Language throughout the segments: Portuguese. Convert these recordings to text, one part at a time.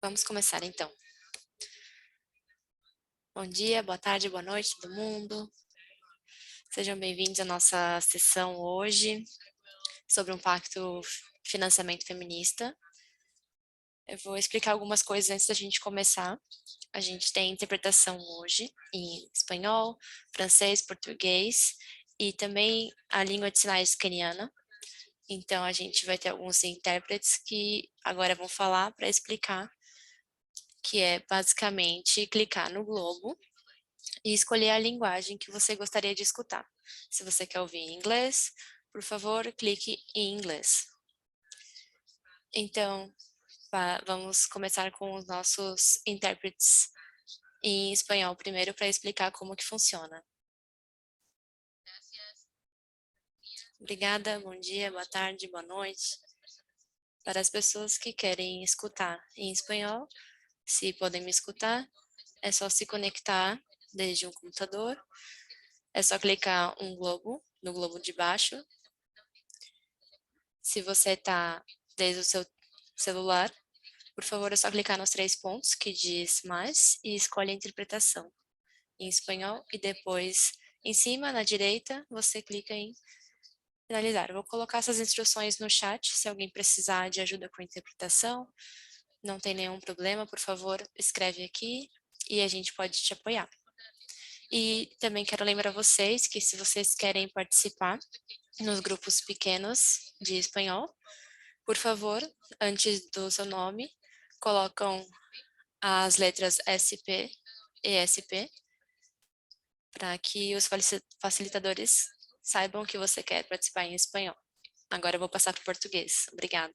Vamos começar então. Bom dia, boa tarde, boa noite, todo mundo. Sejam bem-vindos à nossa sessão hoje sobre um pacto financiamento feminista. Eu vou explicar algumas coisas antes da gente começar. A gente tem interpretação hoje em espanhol, francês, português e também a língua de sinais queniana. Então a gente vai ter alguns intérpretes que agora vão falar para explicar, que é basicamente clicar no globo e escolher a linguagem que você gostaria de escutar. Se você quer ouvir em inglês, por favor, clique em inglês. Então, vamos começar com os nossos intérpretes em espanhol primeiro para explicar como que funciona. Obrigada, bom dia, boa tarde, boa noite. Para as pessoas que querem escutar em espanhol, se podem me escutar, é só se conectar desde um computador, é só clicar no globo de baixo. Se você está desde o seu celular, por favor, é só clicar nos 3 pontos que diz mais e escolhe a interpretação em espanhol e depois em cima, na direita, você clica em finalizar. Eu vou colocar essas instruções no chat, se alguém precisar de ajuda com a interpretação, não tem nenhum problema, por favor, escreve aqui e a gente pode te apoiar. E também quero lembrar vocês que se vocês querem participar nos grupos pequenos de espanhol, por favor, antes do seu nome, colocam as letras SP e SP para que os facilitadores saibam que você quer participar em espanhol. Agora eu vou passar para o português. Obrigada.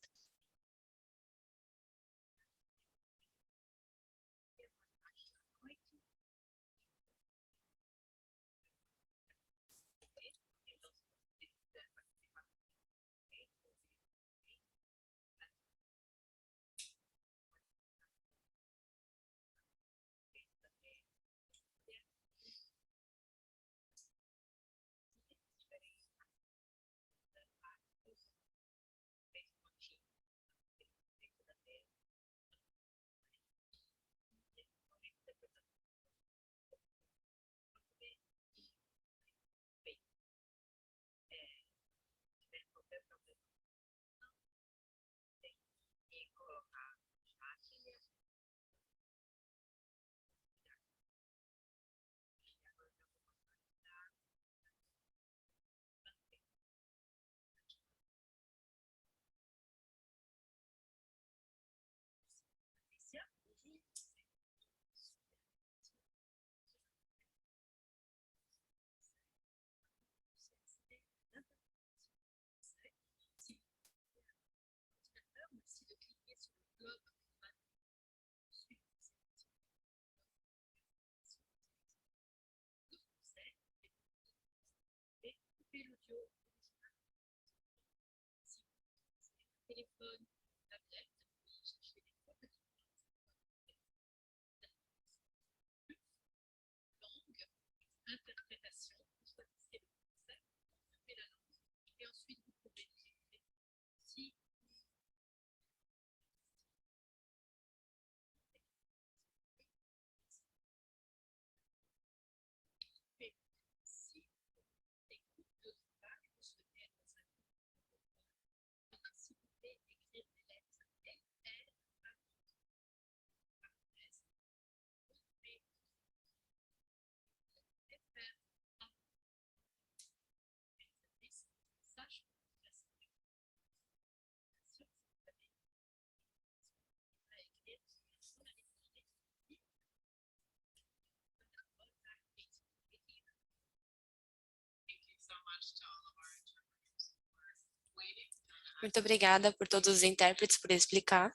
Muito obrigada por todos os intérpretes por explicar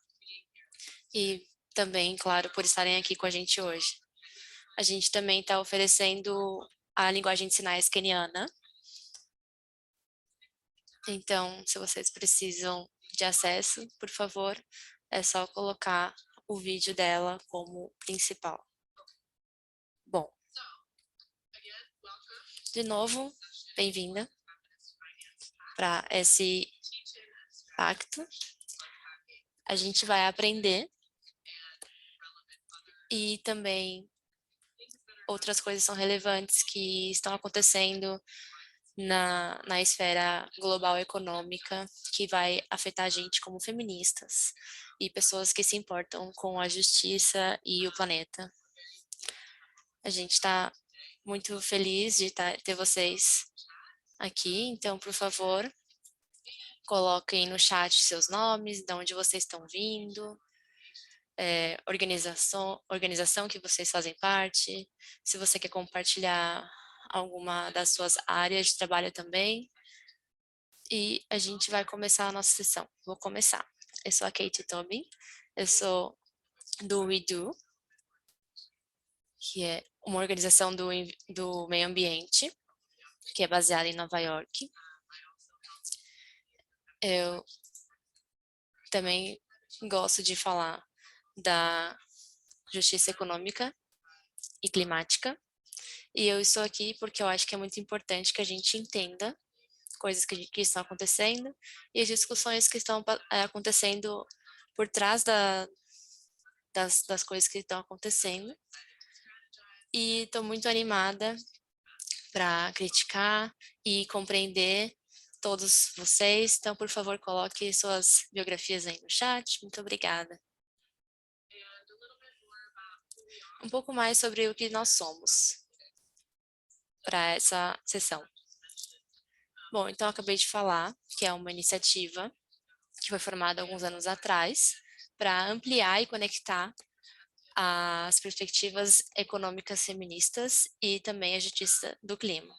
e também, claro, por estarem aqui com a gente hoje. A gente também está oferecendo a linguagem de sinais queniana. Então, se vocês precisam de acesso, por favor, é só colocar o vídeo dela como principal. Bom, de novo, bem-vinda para esse pacto. A gente vai aprender E também outras coisas são relevantes que estão acontecendo na esfera global econômica, que vai afetar a gente como feministas e pessoas que se importam com a justiça e o planeta. A gente está muito feliz de ter vocês aqui, então, por favor, coloquem no chat seus nomes, de onde vocês estão vindo, organização que vocês fazem parte, se você quer compartilhar alguma das suas áreas de trabalho também. E a gente vai começar a nossa sessão. Vou começar. Eu sou a Kate Tobin, eu sou do WeDo, que é uma organização do meio ambiente, que é baseada em Nova York. Eu também gosto de falar da justiça econômica e climática. E eu estou aqui porque eu acho que é muito importante que a gente entenda coisas que estão acontecendo e as discussões que estão acontecendo por trás das coisas que estão acontecendo. E estou muito animada para criticar e compreender todos vocês. Então, por favor, coloque suas biografias aí no chat. Muito obrigada. Um pouco mais sobre o que nós somos para essa sessão. Bom, então eu acabei de falar que é uma iniciativa que foi formada alguns anos atrás para ampliar e conectar as perspectivas econômicas feministas e também a justiça do clima.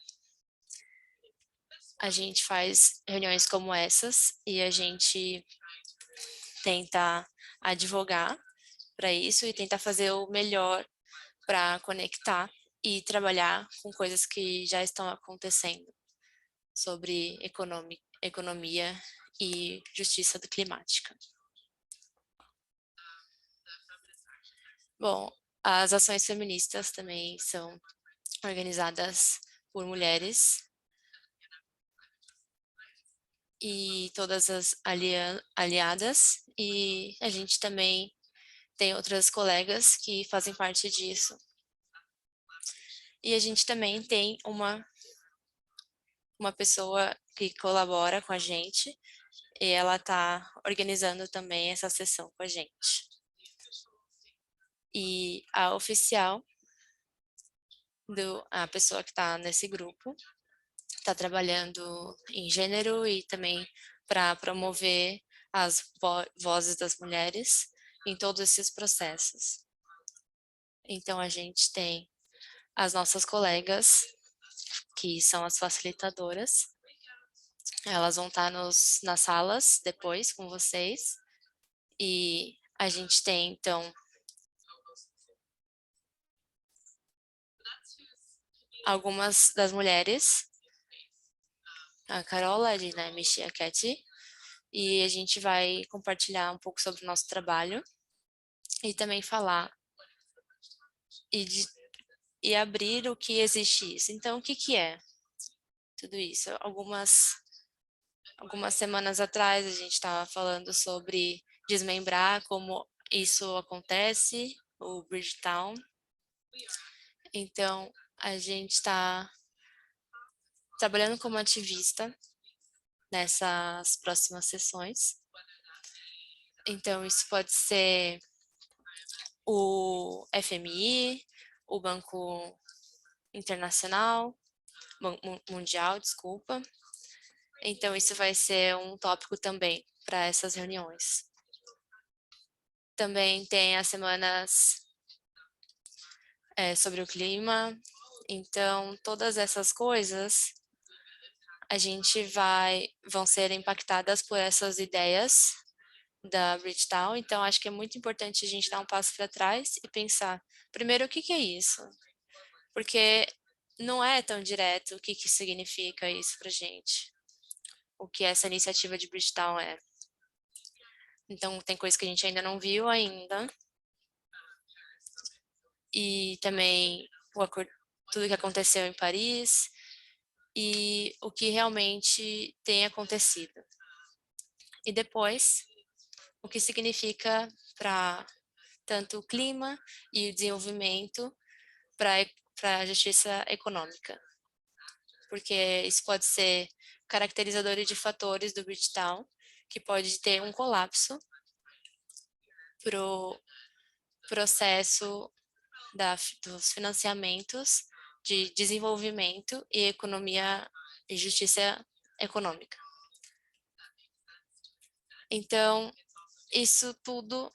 A gente faz reuniões como essas e a gente tenta advogar para isso e tentar fazer o melhor para conectar e trabalhar com coisas que já estão acontecendo sobre economia e justiça climática. Bom, as ações feministas também são organizadas por mulheres e todas as aliadas, e a gente também tem outras colegas que fazem parte disso. E a gente também tem uma pessoa que colabora com a gente, e ela está organizando também essa sessão com a gente. E a oficial, a pessoa que está nesse grupo, está trabalhando em gênero e também para promover as vozes das mulheres em todos esses processos. Então, a gente tem as nossas colegas, que são as facilitadoras. Elas vão estar nas salas depois com vocês. E a gente tem, então, algumas das mulheres, a Carola, a Dinamiche e a Cat, e a gente vai compartilhar um pouco sobre o nosso trabalho e também falar e abrir o que existe isso. Então, o que que é tudo isso? Algumas semanas atrás a gente estava falando sobre desmembrar como isso acontece, o Bridgetown. Então, a gente está trabalhando como ativista nessas próximas sessões. Então, isso pode ser o FMI, o Banco Internacional, Mundial, desculpa. Então, isso vai ser um tópico também para essas reuniões. Também tem as semanas sobre o clima. Então, todas essas coisas vão ser impactadas por essas ideias da Bridgetown. Então, acho que é muito importante a gente dar um passo para trás e pensar, primeiro, o que que é isso? Porque não é tão direto o que que significa isso para gente, o que essa iniciativa de Bridgetown é. Então, tem coisa que a gente ainda não viu ainda. E também tudo que aconteceu em Paris e o que realmente tem acontecido. E depois, o que significa para tanto o clima e o desenvolvimento para a justiça econômica, porque isso pode ser caracterizador de fatores do Bridgetown, que pode ter um colapso para o processo dos financiamentos de desenvolvimento e economia e justiça econômica. Então, isso tudo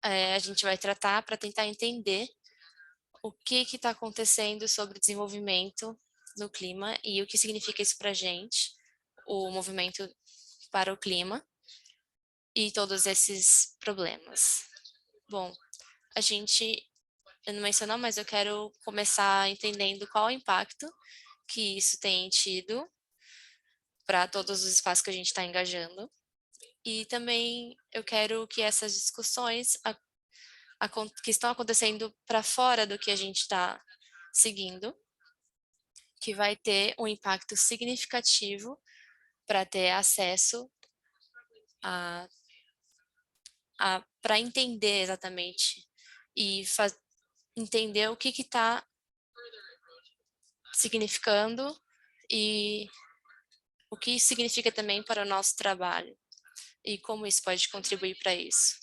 a gente vai tratar para tentar entender o que está acontecendo sobre o desenvolvimento no clima e o que significa isso para a gente, o movimento para o clima e todos esses problemas. Bom, eu não mencionou, mas eu quero começar entendendo qual o impacto que isso tem tido para todos os espaços que a gente está engajando. E também eu quero que essas discussões que estão acontecendo para fora do que a gente está seguindo, que vai ter um impacto significativo para ter acesso para entender exatamente e entender o que está significando e o que isso significa também para o nosso trabalho e como isso pode contribuir para isso.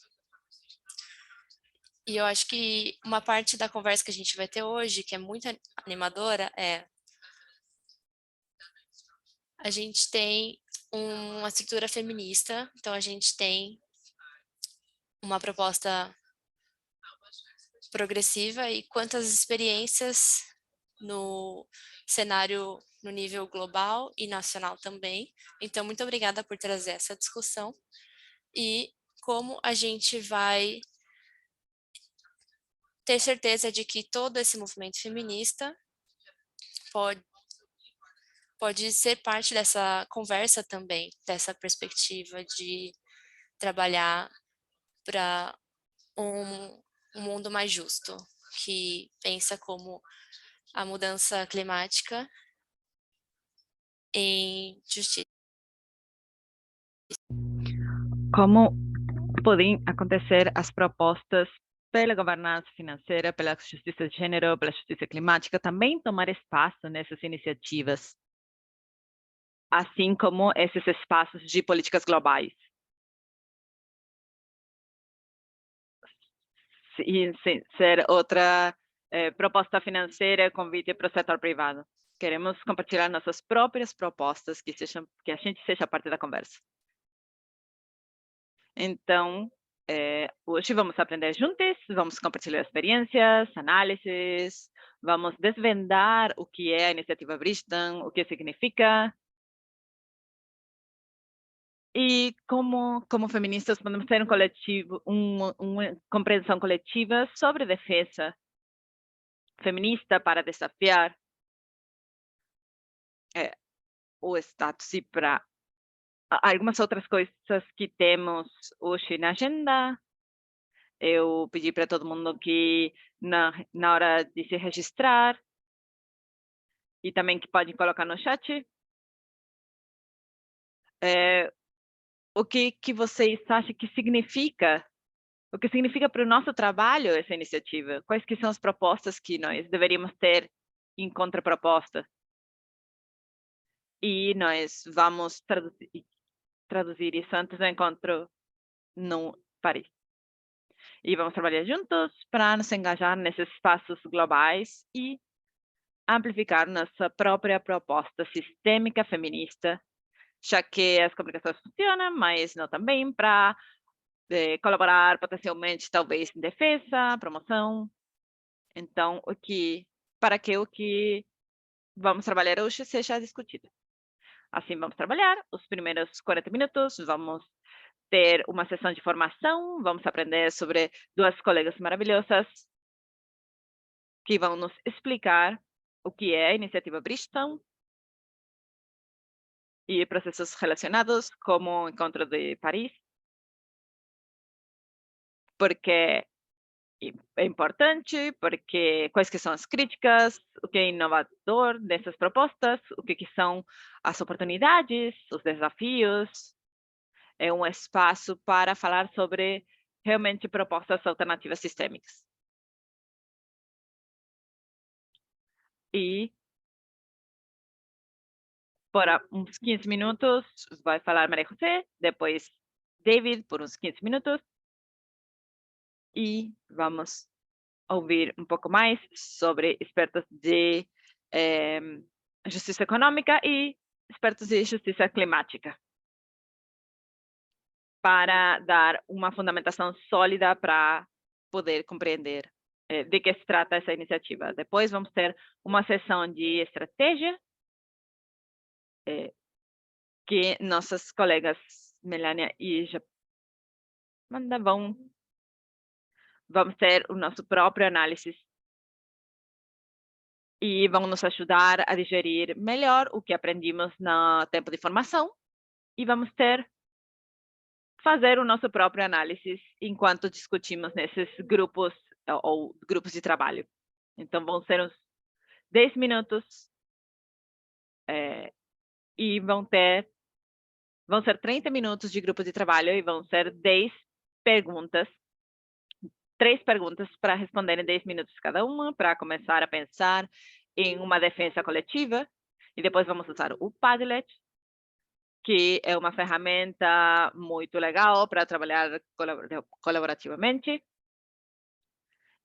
E eu acho que uma parte da conversa que a gente vai ter hoje, que é muito animadora, a gente tem uma estrutura feminista, então a gente tem uma proposta progressiva e quantas experiências no cenário no nível global e nacional também. Então, muito obrigada por trazer essa discussão e como a gente vai ter certeza de que todo esse movimento feminista pode ser parte dessa conversa também, dessa perspectiva de trabalhar para um mundo mais justo, que pensa como a mudança climática em justiça. Como podem acontecer as propostas pela governança financeira, pela justiça de gênero, pela justiça climática, também tomar espaço nessas iniciativas, assim como esses espaços de políticas globais. E ser outra proposta financeira, convite para o setor privado. Queremos compartilhar nossas próprias propostas, que a gente seja parte da conversa. Então, hoje vamos aprender juntos, vamos compartilhar experiências, análises, vamos desvendar o que é a iniciativa Bridgetown, o que significa, e como feministas podemos ter um coletivo, uma compreensão coletiva sobre defesa feminista para desafiar o status e para algumas outras coisas que temos hoje na agenda. Eu pedi para todo mundo que na hora de se registrar e também que podem colocar no chat o que vocês acham que significa, o que significa para o nosso trabalho essa iniciativa, quais que são as propostas que nós deveríamos ter em contraproposta. E nós vamos traduzir isso antes do encontro no Paris. E vamos trabalhar juntos para nos engajar nesses espaços globais e amplificar nossa própria proposta sistêmica feminista, já que as comunicações funcionam, mas não também para colaborar potencialmente, talvez, em defesa, promoção. Então, para que o que vamos trabalhar hoje seja discutido. Assim, vamos trabalhar os primeiros 40 minutos, vamos ter uma sessão de formação, vamos aprender sobre duas colegas maravilhosas que vão nos explicar o que é a iniciativa Bridgetown e processos relacionados, como o Encontro de Paris, porque é importante, porque quais que são as críticas, o que é inovador dessas propostas, o que são as oportunidades, os desafios. É um espaço para falar sobre realmente propostas alternativas sistêmicas. E por uns 15 minutos vai falar Maria José, depois David por uns 15 minutos, e vamos ouvir um pouco mais sobre expertos de justiça econômica e expertos de justiça climática, para dar uma fundamentação sólida para poder compreender de que se trata essa iniciativa. Depois vamos ter uma sessão de estratégia, que nossas colegas Melania e Jamanda vamos ter o nosso próprio análise e vão nos ajudar a digerir melhor o que aprendimos no tempo de formação, e vamos fazer o nosso próprio análise enquanto discutimos nesses grupos ou grupos de trabalho. Então, vão ser uns 10 minutos e vão ser 30 minutos de grupo de trabalho e vão ser 10 perguntas, 3 perguntas para responder em 10 minutos cada uma, para começar a pensar em uma defesa coletiva. E depois vamos usar o Padlet, que é uma ferramenta muito legal para trabalhar colaborativamente.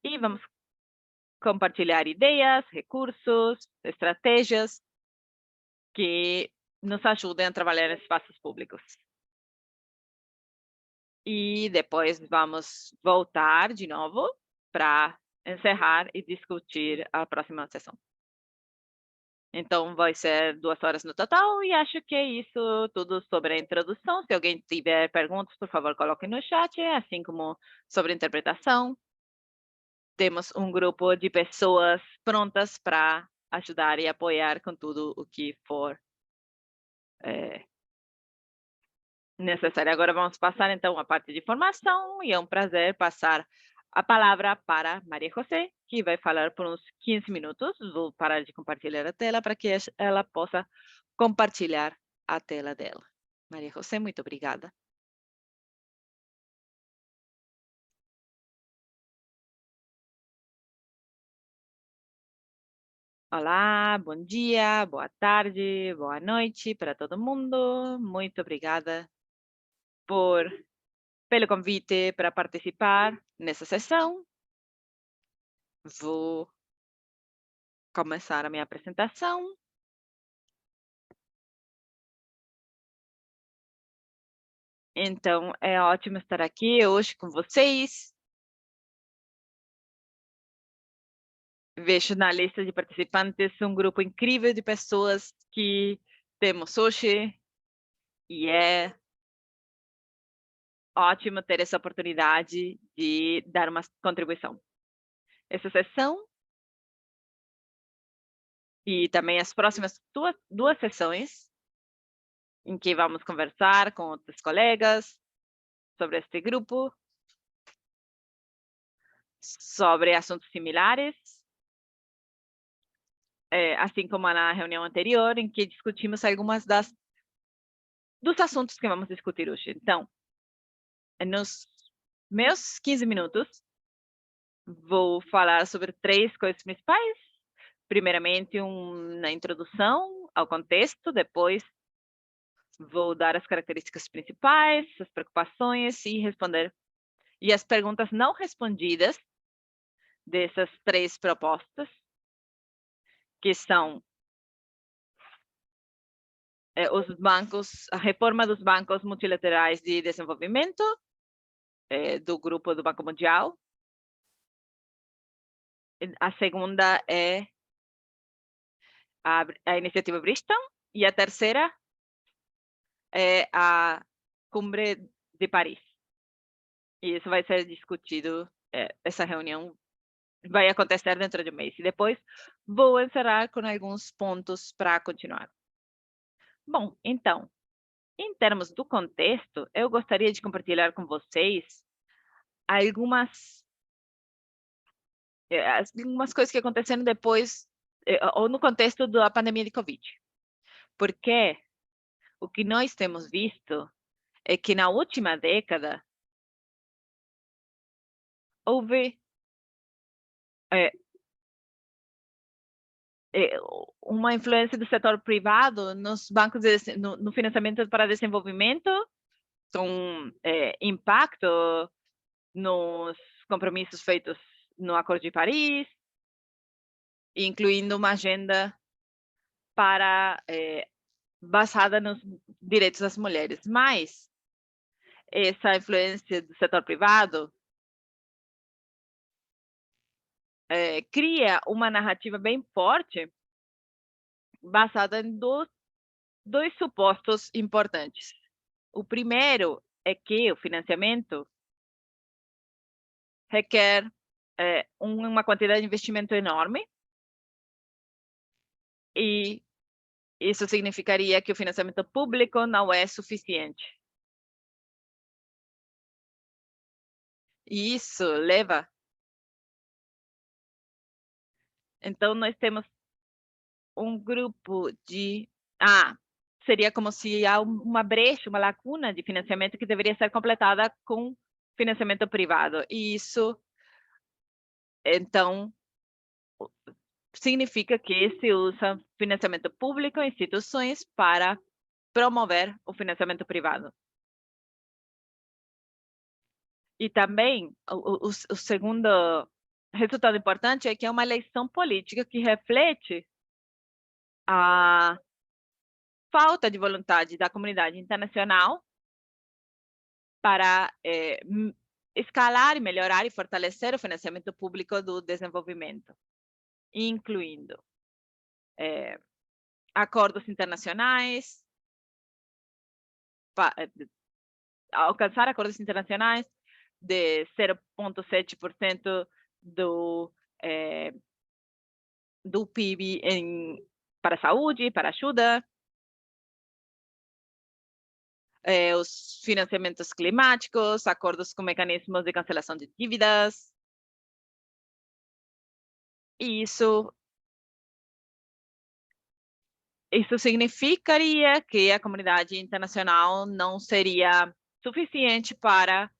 E vamos compartilhar ideias, recursos, estratégias que nos ajudem a trabalhar em espaços públicos. E depois vamos voltar de novo para encerrar e discutir a próxima sessão. Então, vai ser 2 horas no total, e acho que é isso tudo sobre a introdução. Se alguém tiver perguntas, por favor, coloque no chat, assim como sobre interpretação. Temos um grupo de pessoas prontas para ajudar e apoiar com tudo o que for necessário. Agora vamos passar, então, a parte de formação, e é um prazer passar a palavra para Maria José, que vai falar por uns 15 minutos. Vou parar de compartilhar a tela para que ela possa compartilhar a tela dela. Maria José, muito obrigada. Olá, bom dia, boa tarde, boa noite para todo mundo. Muito obrigada pelo convite para participar nessa sessão. Vou começar a minha apresentação. Então, é ótimo estar aqui hoje com vocês. Vejo na lista de participantes um grupo incrível de pessoas que temos hoje, e é ótimo ter essa oportunidade de dar uma contribuição. Essa sessão e também as próximas duas sessões, em que vamos conversar com outros colegas sobre este grupo, sobre assuntos similares, assim como na reunião anterior, em que discutimos algumas dos assuntos que vamos discutir hoje. Então, nos meus 15 minutos, vou falar sobre 3 coisas principais. Primeiramente, uma introdução ao contexto, depois vou dar as características principais, as preocupações e responder. E as perguntas não respondidas dessas 3 propostas, que são os bancos, a reforma dos bancos multilaterais de desenvolvimento, do grupo do Banco Mundial. A segunda é a iniciativa Bridgetown, e a terceira é a Cumbre de Paris. E isso vai ser discutido, essa reunião vai acontecer dentro de um mês. E depois vou encerrar com alguns pontos para continuar. Bom, então, em termos do contexto, eu gostaria de compartilhar com vocês algumas coisas que aconteceram depois, ou no contexto da pandemia de Covid. Porque o que nós temos visto é que na última década houve uma influência do setor privado nos bancos no financiamento para desenvolvimento, com impacto nos compromissos feitos no Acordo de Paris, incluindo uma agenda para basada nos direitos das mulheres. Mas essa influência do setor privado cria uma narrativa bem forte basada em dois supostos importantes. O primeiro é que o financiamento requer uma quantidade de investimento enorme, e isso significaria que o financiamento público não é suficiente. E isso leva... Então, nós temos um grupo de... seria como se há uma brecha, uma lacuna de financiamento que deveria ser completada com financiamento privado. E isso, então, significa que se usa financiamento público em instituições para promover o financiamento privado. E também, o segundo resultado importante é que é uma eleição política que reflete a falta de vontade da comunidade internacional para escalar, melhorar e fortalecer o financiamento público do desenvolvimento, incluindo acordos internacionais, alcançar acordos internacionais de 0,7% do PIB para a saúde, para ajuda, os financiamentos climáticos, acordos com mecanismos de cancelação de dívidas. E isso significaria que a comunidade internacional não seria suficiente para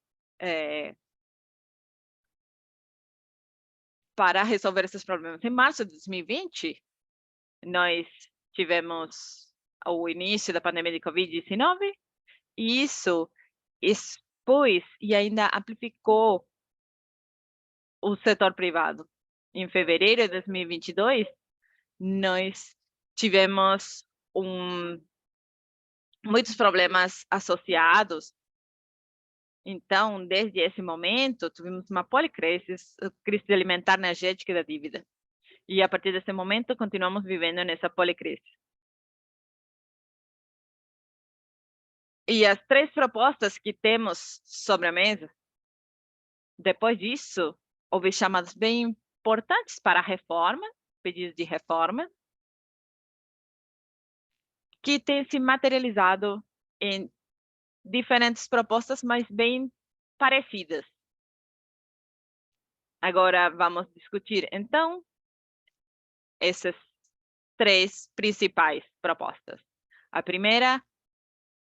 resolver esses problemas. Em março de 2020, nós tivemos o início da pandemia de Covid-19, e isso expôs e ainda amplificou o setor privado. Em fevereiro de 2022, nós tivemos muitos problemas associados. Então, desde esse momento, tivemos uma policrise, crise alimentar, energética e da dívida. E a partir desse momento, continuamos vivendo nessa policrise. E as três propostas que temos sobre a mesa, depois disso, houve chamadas bem importantes para a reforma, pedidos de reforma, que têm se materializado em diferentes propostas, mas bem parecidas. Agora vamos discutir, então, essas três principais propostas. A primeira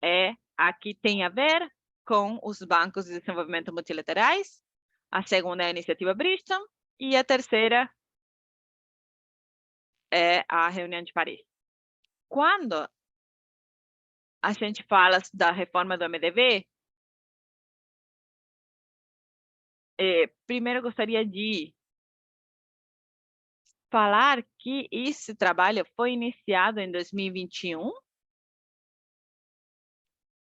é a que tem a ver com os bancos de desenvolvimento multilaterais, a segunda é a iniciativa Bridgestone, e a terceira é a reunião de Paris. Quando a gente fala da reforma do MDB, primeiro eu gostaria de falar que esse trabalho foi iniciado em 2021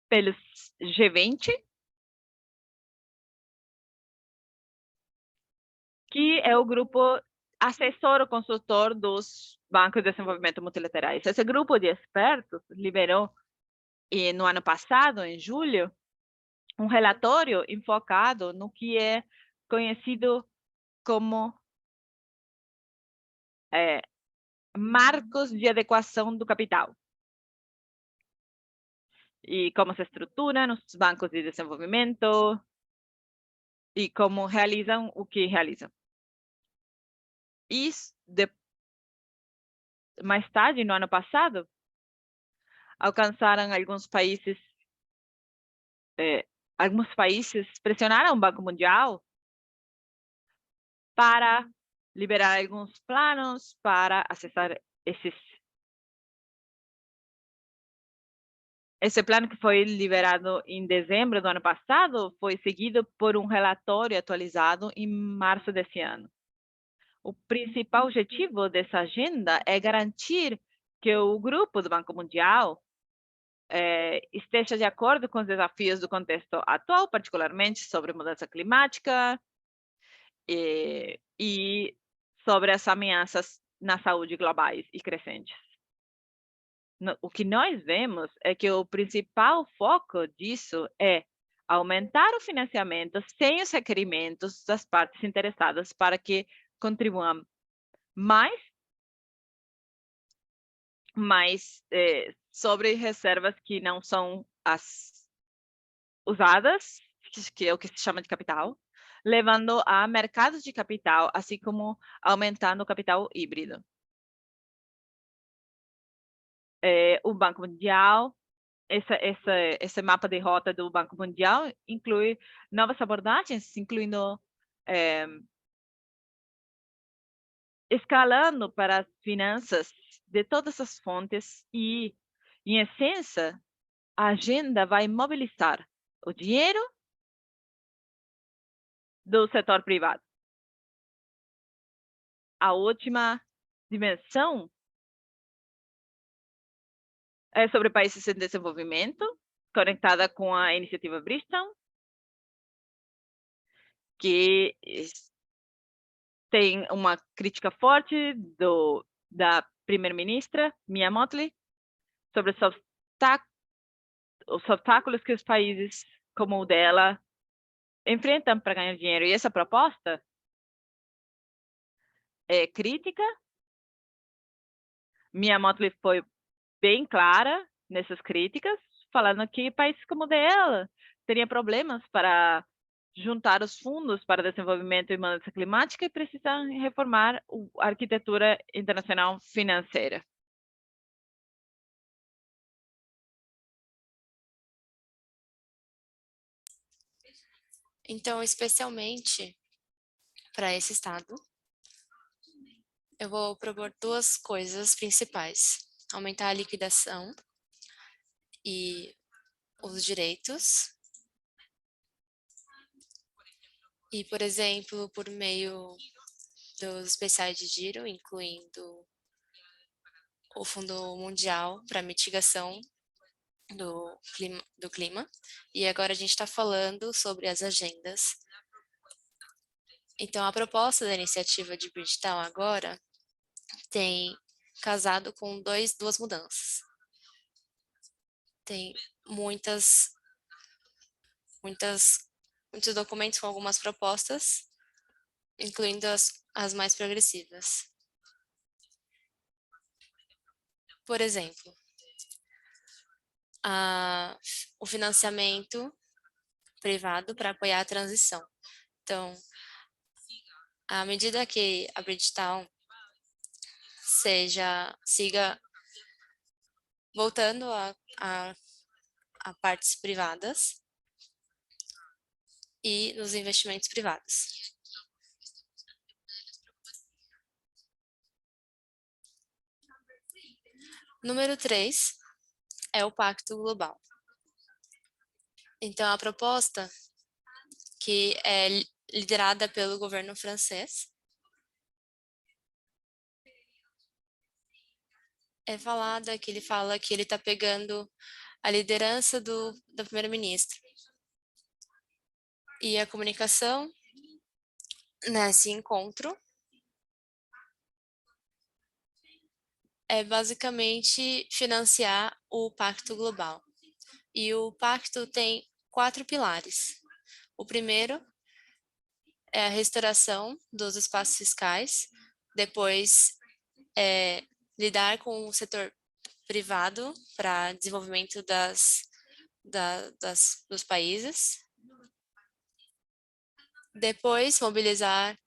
pelos G20, que é o grupo assessor ou consultor dos bancos de desenvolvimento multilaterais. Esse grupo de expertos liberou, no ano passado, em julho, um relatório enfocado no que é conhecido como marcos de adequação do capital, e como se estrutura nos bancos de desenvolvimento e como realizam o que realizam. E mais tarde, no ano passado, alcançaram alguns países pressionaram o Banco Mundial para liberar alguns planos para acessar esse plano que foi liberado em dezembro do ano passado foi seguido por um relatório atualizado em março desse ano. O principal objetivo dessa agenda é garantir que o grupo do Banco Mundial esteja de acordo com os desafios do contexto atual, particularmente sobre mudança climática e sobre as ameaças na saúde globais e crescentes. O que nós vemos é que o principal foco disso é aumentar o financiamento sem os requerimentos das partes interessadas para que contribuam mais sobre reservas que não são as usadas, que é o que se chama de capital, levando a mercados de capital, assim como aumentando o capital híbrido. O Banco Mundial, esse mapa de rota do Banco Mundial inclui novas abordagens, incluindo escalando para as finanças de todas as fontes e, em essência, a agenda vai mobilizar o dinheiro do setor privado. A última dimensão é sobre países em desenvolvimento, conectada com a iniciativa Bridgetown, que tem uma crítica forte da primeira-ministra, Mia Mottley, sobre os obstáculos que os países como o dela enfrentam para ganhar dinheiro. E essa proposta é crítica. Mia Mottley foi bem clara nessas críticas, falando que países como o dela teriam problemas para juntar os fundos para desenvolvimento e mudança climática e precisam reformar a arquitetura internacional financeira. Então, especialmente para esse estado, eu vou propor duas coisas principais: aumentar a liquidação e os direitos. E, por exemplo, por meio dos especiais de giro, incluindo o Fundo Mundial para Mitigação do clima. E agora a gente está falando sobre as agendas. Então, a proposta da iniciativa de Bridgetown agora tem casado com duas mudanças. Tem muitos documentos com algumas propostas, incluindo as mais progressivas. Por exemplo, o financiamento privado para apoiar a transição. Então, à medida que a Bridgetown siga voltando a partes privadas e nos investimentos privados. Número 3 é o Pacto Global. Então, a proposta, que é liderada pelo governo francês, é falada que ele fala que ele está pegando a liderança do primeiro-ministro. E a comunicação nesse encontro é basicamente financiar o Pacto Global. E o pacto tem 4 pilares. O primeiro é a restauração dos espaços fiscais, depois lidar com o setor privado para desenvolvimento dos países, depois mobilizar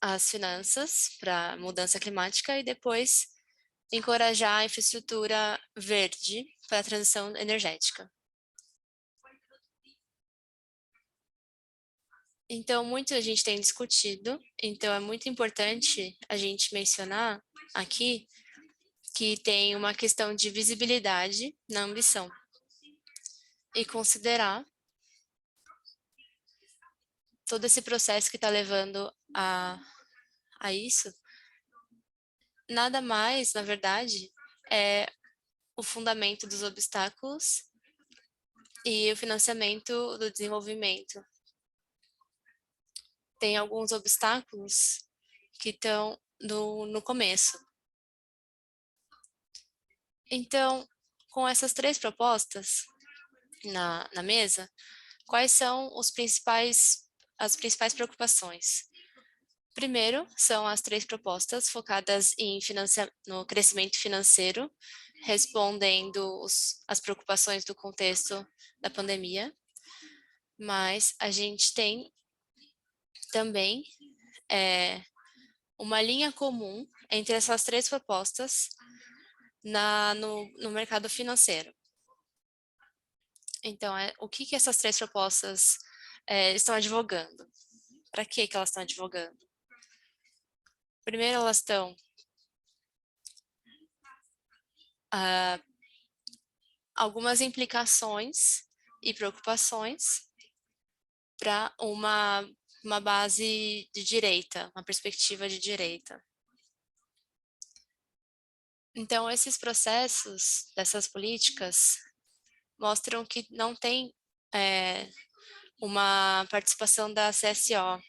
as finanças para mudança climática e depois encorajar a infraestrutura verde para a transição energética. Então, muito a gente tem discutido, então é muito importante a gente mencionar aqui que tem uma questão de visibilidade na ambição e considerar todo esse processo que está levando a isso, nada mais, na verdade, é o fundamento dos obstáculos e o financiamento do desenvolvimento. Tem alguns obstáculos que estão no começo. Então, com essas três propostas na mesa, quais são as principais preocupações? Primeiro, são as três propostas focadas no crescimento financeiro, respondendo às preocupações do contexto da pandemia, mas a gente tem também uma linha comum entre essas três propostas no mercado financeiro. Então, o que essas três propostas estão advogando? Para que elas estão advogando? Primeiro, elas estão algumas implicações e preocupações para uma base de direita, uma perspectiva de direita. Então, esses processos dessas políticas mostram que não tem uma participação da CSO.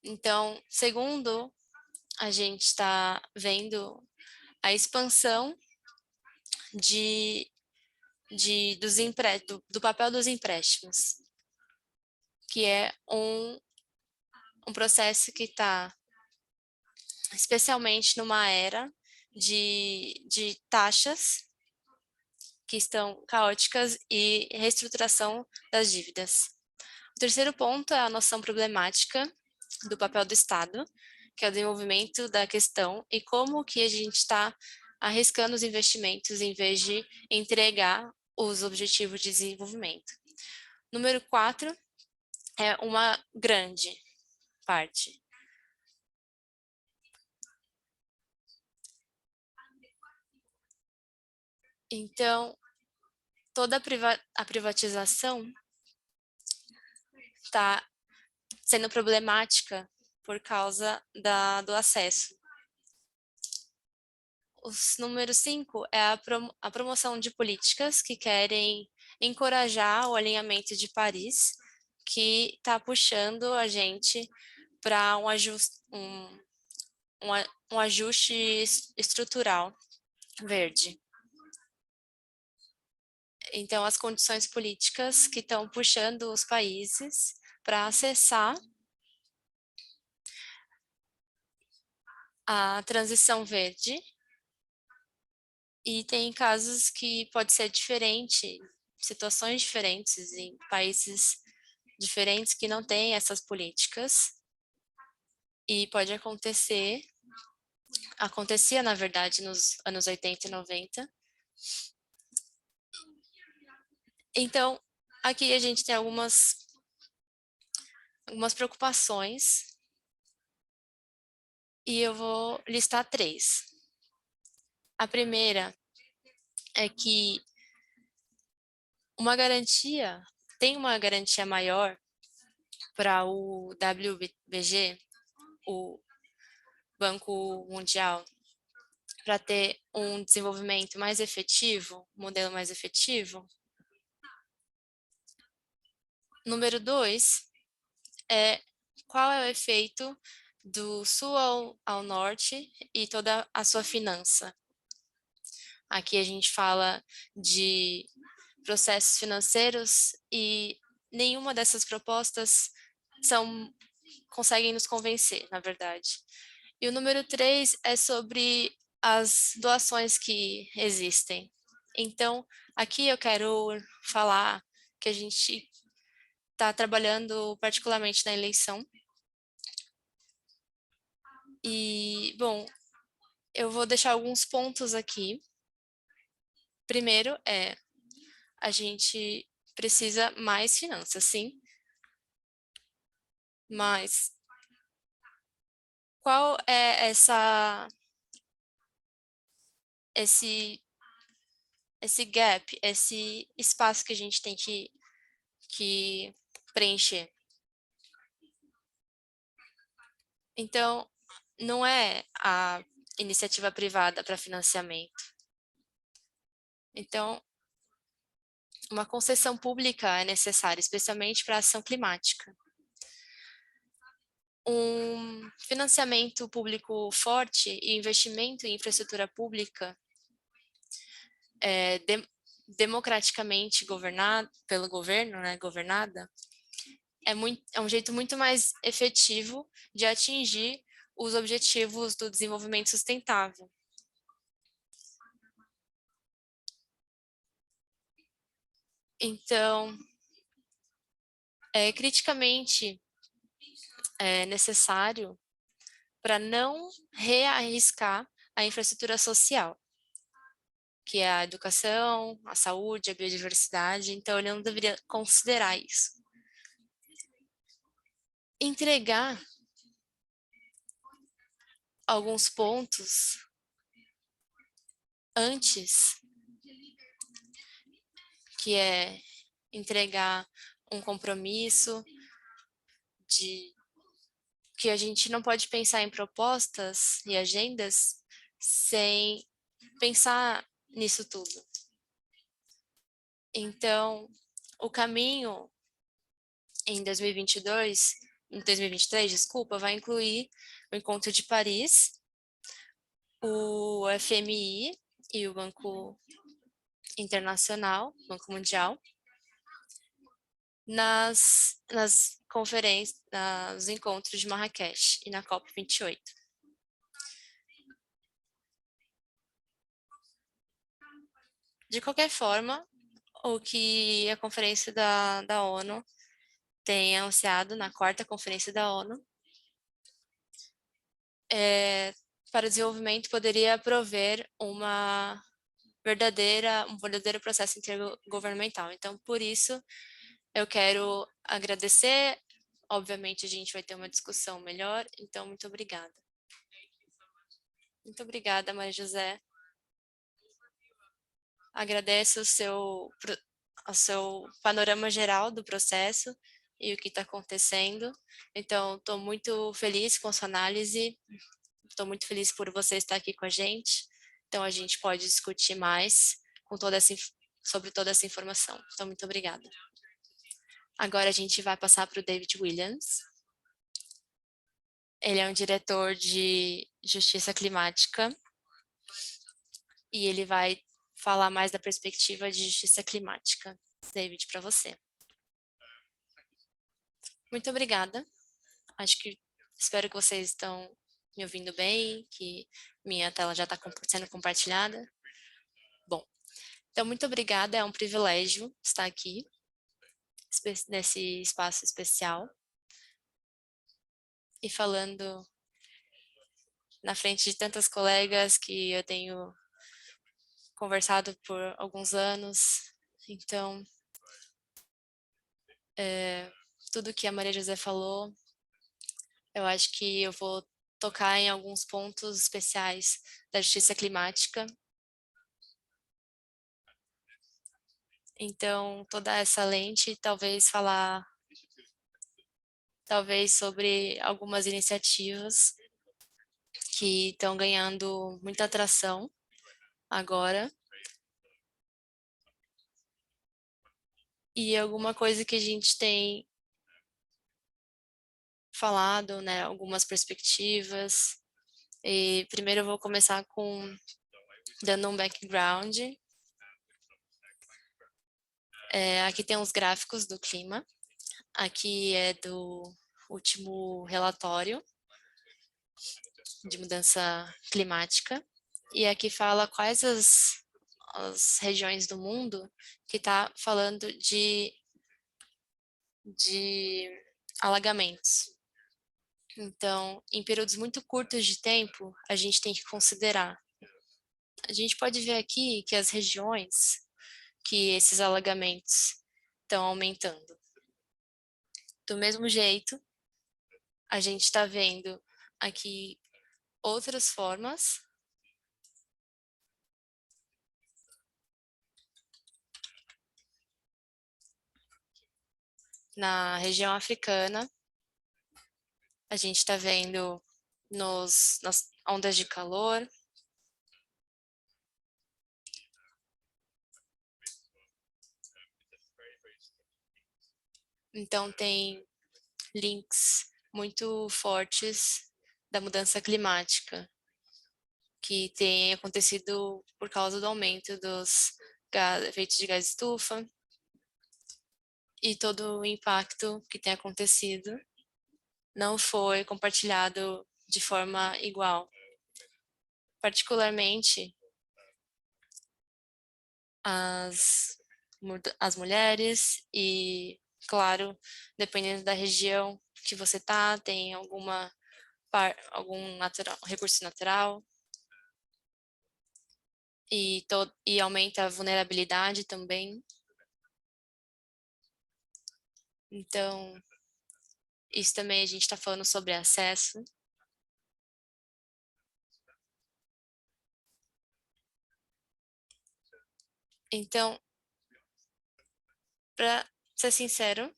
Então, segundo, a gente está vendo a expansão do papel dos empréstimos, que é um processo que está especialmente numa era de taxas que estão caóticas e reestruturação das dívidas. O terceiro ponto é a noção problemática do papel do Estado, que é o desenvolvimento da questão e como que a gente está arriscando os investimentos em vez de entregar os objetivos de desenvolvimento. Número 4 é uma grande parte. Então, toda a privatização está sendo problemática por causa do acesso. O número 5 é a promoção de políticas que querem encorajar o alinhamento de Paris, que está puxando a gente para um ajuste estrutural verde. Então, as condições políticas que estão puxando os países para acessar a transição verde, e tem casos que pode ser diferente, situações diferentes em países diferentes que não têm essas políticas, e pode acontecia na verdade nos anos 80 e 90. Então, aqui a gente tem algumas preocupações, e eu vou listar três. A primeira é que tem uma garantia maior para o WBG, o Banco Mundial, para ter um desenvolvimento mais efetivo, um modelo mais efetivo. Número 2 é qual é o efeito do sul ao norte e toda a sua finança. Aqui a gente fala de processos financeiros e nenhuma dessas propostas conseguem nos convencer, na verdade. E o número 3 é sobre as doações que existem. Então, aqui eu quero falar que a gente está trabalhando particularmente na eleição. E, bom, eu vou deixar alguns pontos aqui. Primeiro a gente precisa mais finanças, sim, Mas qual é esse gap, esse espaço que a gente tem que preencher? Então, não é a iniciativa privada para financiamento. Então, uma concessão pública é necessária, especialmente para a ação climática. Um financiamento público forte e investimento em infraestrutura pública democraticamente governada pelo governo, né, governada, é um jeito muito mais efetivo de atingir os objetivos do desenvolvimento sustentável. Então, é criticamente necessário para não rearriscar a infraestrutura social, que é a educação, a saúde, a biodiversidade. Então, ele não deveria considerar isso. Entregar alguns pontos antes, que é entregar um compromisso de que a gente não pode pensar em propostas e agendas sem pensar nisso tudo. Então, o caminho em 2022, em 2023, desculpa, vai incluir o Encontro de Paris, o FMI e o Banco Internacional, Banco Mundial, nas conferências, nos encontros de Marrakech e na COP28. De qualquer forma, o que a conferência da ONU tem anunciado na quarta conferência da ONU para o desenvolvimento poderia prover um verdadeiro processo intergovernamental. Então, por isso, eu quero agradecer. Obviamente, a gente vai ter uma discussão melhor. Então, muito obrigada. Muito obrigada, Maria José. Agradeço o seu panorama geral do processo e o que está acontecendo. Então, estou muito feliz com a sua análise. Estou muito feliz por você estar aqui com a gente. Então, a gente pode discutir mais sobre toda essa informação. Então, muito obrigada. Agora a gente vai passar para o David Williams. Ele é um diretor de justiça climática e ele vai falar mais da perspectiva de justiça climática. David, para você. Muito obrigada. Espero que vocês estão me ouvindo bem, que minha tela já está sendo compartilhada. Bom, então muito obrigada, é um privilégio estar aqui nesse espaço especial e falando na frente de tantas colegas que eu tenho conversado por alguns anos. Então, tudo que a Maria José falou, eu acho que eu vou tocar em alguns pontos especiais da justiça climática. Então, toda essa lente, talvez sobre algumas iniciativas que estão ganhando muita atração agora. E alguma coisa que a gente tem falado, né, algumas perspectivas. E primeiro eu vou começar dando um background. Aqui tem os gráficos do clima. Aqui é do último relatório de mudança climática. E aqui fala quais as regiões do mundo que está falando de alagamentos. Então, em períodos muito curtos de tempo, a gente tem que considerar. A gente pode ver aqui que as regiões que esses alagamentos estão aumentando. Do mesmo jeito A gente está vendo aqui outras formas. Na região africana, a gente está vendo nas ondas de calor. Então, tem links muito fortes da mudança climática, que tem acontecido por causa do aumento dos efeitos de gás estufa e todo o impacto que tem acontecido não foi compartilhado de forma igual. Particularmente, as mulheres e, claro, dependendo da região que você tá, tem algum recurso natural e aumenta a vulnerabilidade também. Então, isso também a gente está falando sobre acesso. Então, para ser sincero,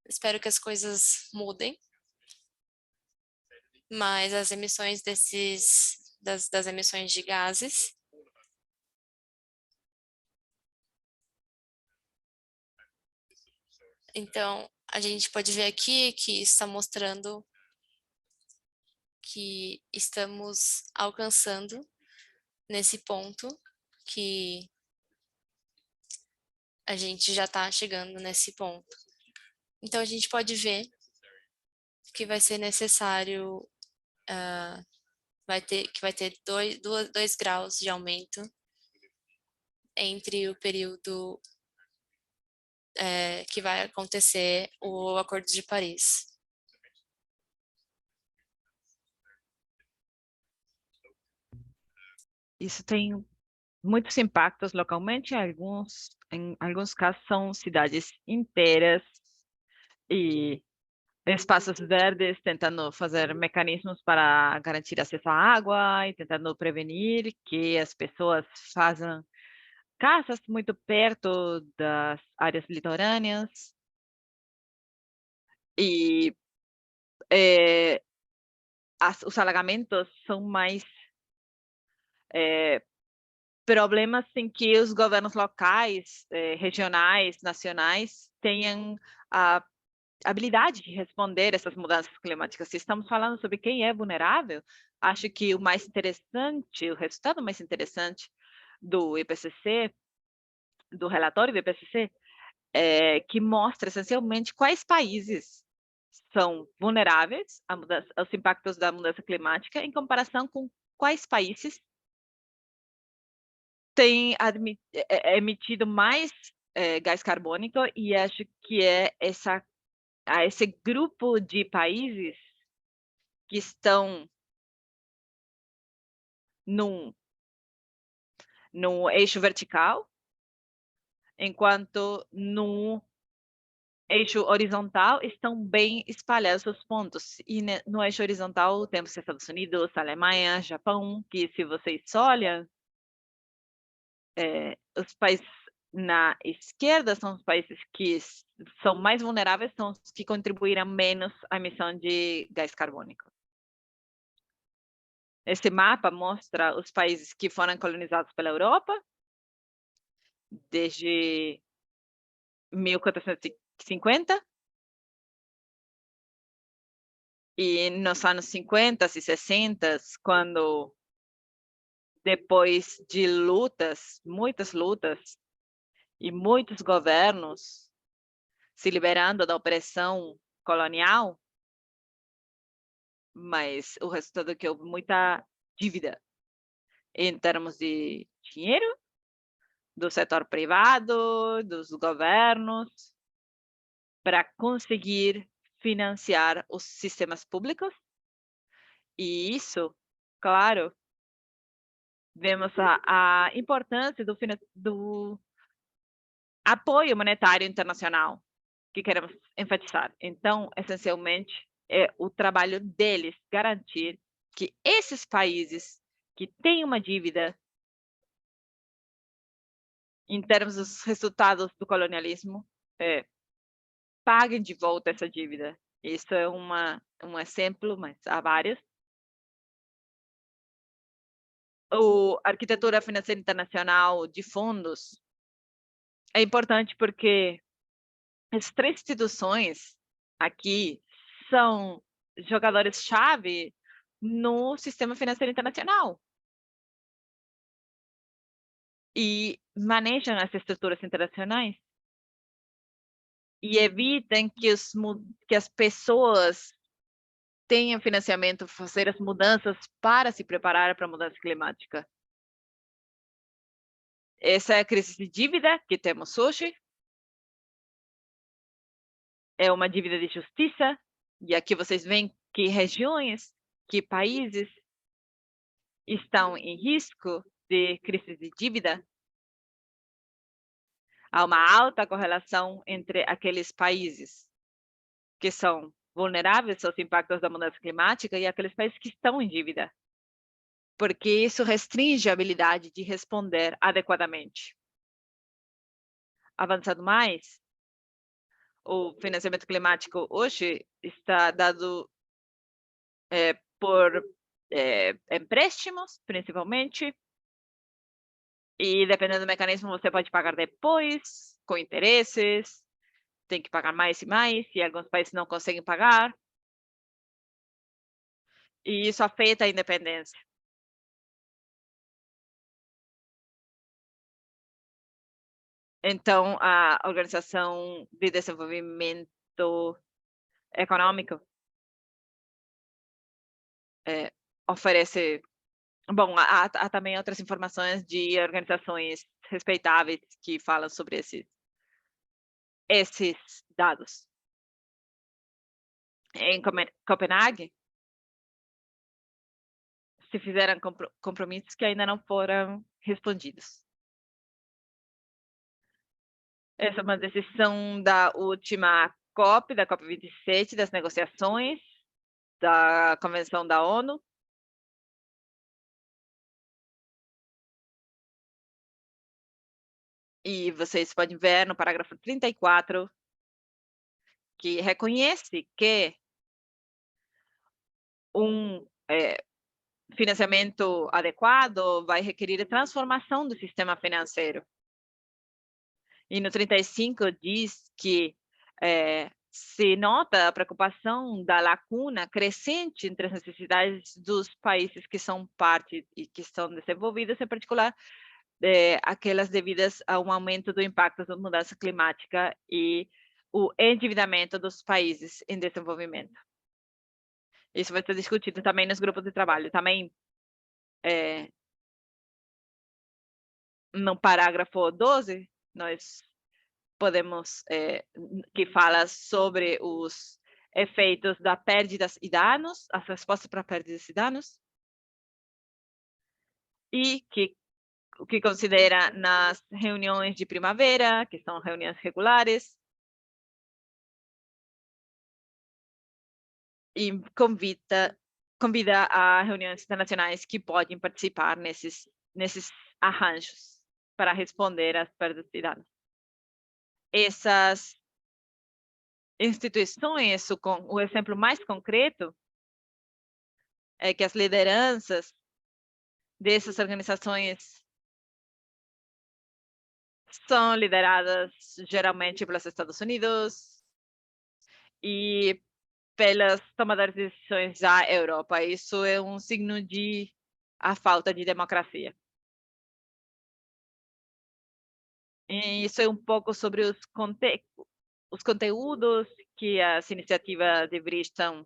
espero que as coisas mudem, mas as emissões das emissões de gases, então a gente pode ver aqui que está mostrando que estamos alcançando nesse ponto, que a gente já está chegando nesse ponto. Então a gente pode ver que vai ser necessário, que vai ter 2 graus de aumento entre o período que vai acontecer o Acordo de Paris. Isso tem muitos impactos localmente, em alguns casos são cidades inteiras e espaços verdes tentando fazer mecanismos para garantir acesso à água e tentando prevenir que as pessoas façam casas muito perto das áreas litorâneas e os alagamentos são mais problemas em que os governos locais, regionais, nacionais tenham a habilidade de responder essas mudanças climáticas. Se estamos falando sobre quem é vulnerável, acho que o mais interessante, o resultado mais interessante do IPCC, do relatório do IPCC, é que mostra essencialmente quais países são vulneráveis aos impactos da mudança climática em comparação com quais países têm emitido mais gás carbônico, e acho que é esse grupo de países que estão num eixo vertical, enquanto no eixo horizontal estão bem espalhados os pontos. E no eixo horizontal temos Estados Unidos, Alemanha, Japão, que se vocês olham, os países na esquerda são os países que são mais vulneráveis, são os que contribuíram menos à emissão de gás carbônico. Esse mapa mostra os países que foram colonizados pela Europa desde 1450, e nos anos 50 e 60, quando depois de muitas lutas e muitos governos se liberando da opressão colonial, mas o resultado é que houve muita dívida em termos de dinheiro, do setor privado, dos governos, para conseguir financiar os sistemas públicos. E isso, claro, vemos a importância apoio monetário internacional que queremos enfatizar. Então, essencialmente, é o trabalho deles garantir que esses países que têm uma dívida em termos dos resultados do colonialismo, paguem de volta essa dívida. Isso é um exemplo, mas há vários. A arquitetura financeira internacional de fundos é importante porque as três instituições aqui são jogadores-chave no sistema financeiro internacional e manejam as estruturas internacionais e evitam que as pessoas tenham financiamento, fazer as mudanças para se preparar para a mudança climática. Essa é a crise de dívida que temos hoje. É uma dívida de justiça, e aqui vocês veem que regiões, que países estão em risco de crise de dívida. Há uma alta correlação entre aqueles países que são vulneráveis aos impactos da mudança climática e aqueles países que estão em dívida, porque isso restringe a habilidade de responder adequadamente. Avançando mais, o financiamento climático hoje está dado por empréstimos, principalmente, e dependendo do mecanismo, você pode pagar depois, com interesses, tem que pagar mais e mais, e alguns países não conseguem pagar. E isso afeta a independência. Então, a Organização de Desenvolvimento Econômico oferece... Bom, há também outras informações de organizações respeitáveis que falam sobre esses dados. Em Copenhague, se fizeram compromissos que ainda não foram respondidos. Essa é uma decisão da última COP, da COP27, das negociações da Convenção da ONU. E vocês podem ver no parágrafo 34 que reconhece que financiamento adequado vai requerer a transformação do sistema financeiro. E no 35 diz que se nota a preocupação da lacuna crescente entre as necessidades dos países que são parte e que estão desenvolvidos, em particular, aquelas devidas a um aumento do impacto da mudança climática e o endividamento dos países em desenvolvimento. Isso vai ser discutido também nos grupos de trabalho. Também, no parágrafo 12, nós podemos, que fala sobre os efeitos da perdas e danos, as respostas para perdas e danos, e o que considera nas reuniões de primavera, que são reuniões regulares, e convida a reuniões internacionais que podem participar nesses arranjos para responder às perdas e danos. Essas instituições, o exemplo mais concreto é que as lideranças dessas organizações são lideradas geralmente pelos Estados Unidos e pelas tomadoras de decisões da Europa. Isso é um signo de a falta de democracia. E isso é um pouco sobre os conteúdos que as iniciativas de Bridgetown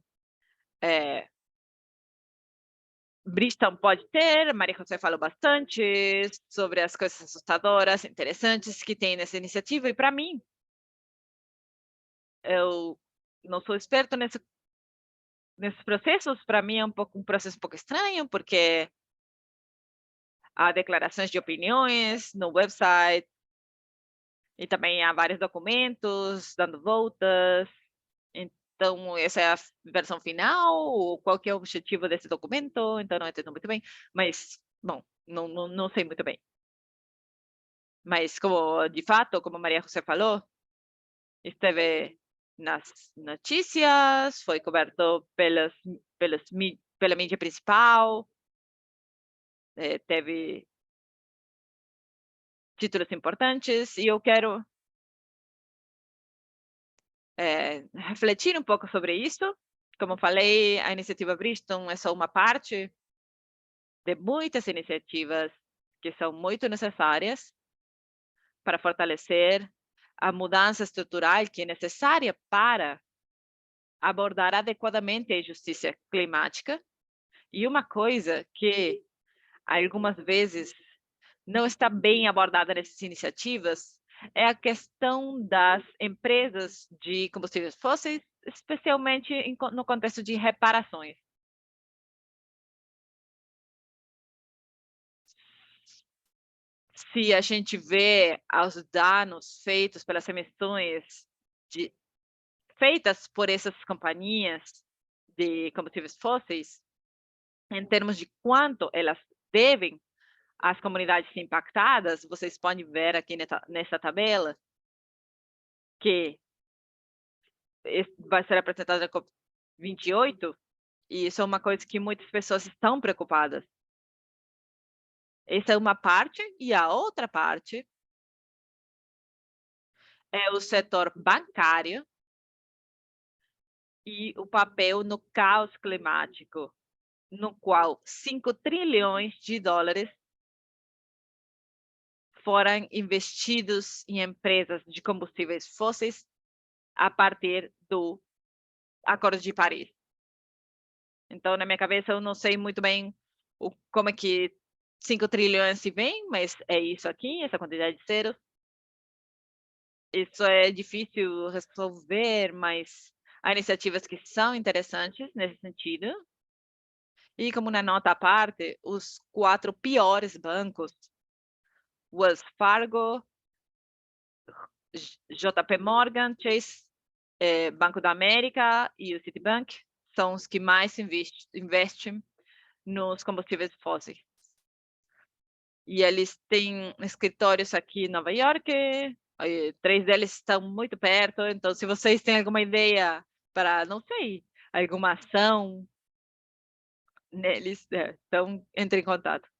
pode ter. Maria José falou bastante sobre as coisas assustadoras, interessantes que tem nessa iniciativa. E, para mim, eu não sou experto nesses processos. Para mim, é um processo um pouco estranho, porque há declarações de opiniões no website E também há vários documentos dando voltas. Então, essa é a versão final? Ou qual que é o objetivo desse documento? Então, não entendo muito bem, mas, bom, não sei muito bem. Mas, como de fato, como a Maria José falou, esteve nas notícias, foi coberto pela mídia principal, teve títulos importantes, e eu quero refletir um pouco sobre isso. Como falei, a iniciativa Bridgestone é só uma parte de muitas iniciativas que são muito necessárias para fortalecer a mudança estrutural que é necessária para abordar adequadamente a injustiça climática. E uma coisa que algumas vezes não está bem abordada nessas iniciativas é a questão das empresas de combustíveis fósseis, especialmente no contexto de reparações. Se a gente vê os danos feitos pelas emissões feitas por essas companhias de combustíveis fósseis, em termos de quanto elas devem às comunidades impactadas, vocês podem ver aqui nessa tabela que vai ser apresentada na COP28, e isso é uma coisa que muitas pessoas estão preocupadas. Essa é uma parte, e a outra parte é o setor bancário e o papel no caos climático, no qual 5 trilhões de dólares foram investidos em empresas de combustíveis fósseis a partir do Acordo de Paris. Então, na minha cabeça, eu não sei muito bem como é que 5 trilhões se vem, mas é isso aqui, essa quantidade de zeros. Isso é difícil resolver, mas há iniciativas que são interessantes nesse sentido. E como na nota à parte, os 4 piores bancos, Wells Fargo, JP Morgan, Chase, Banco da América e o Citibank, são os que mais investem nos combustíveis fósseis. E eles têm escritórios aqui em Nova York, 3 deles estão muito perto, então se vocês têm alguma ideia para, não sei, alguma ação neles, então entre em contato.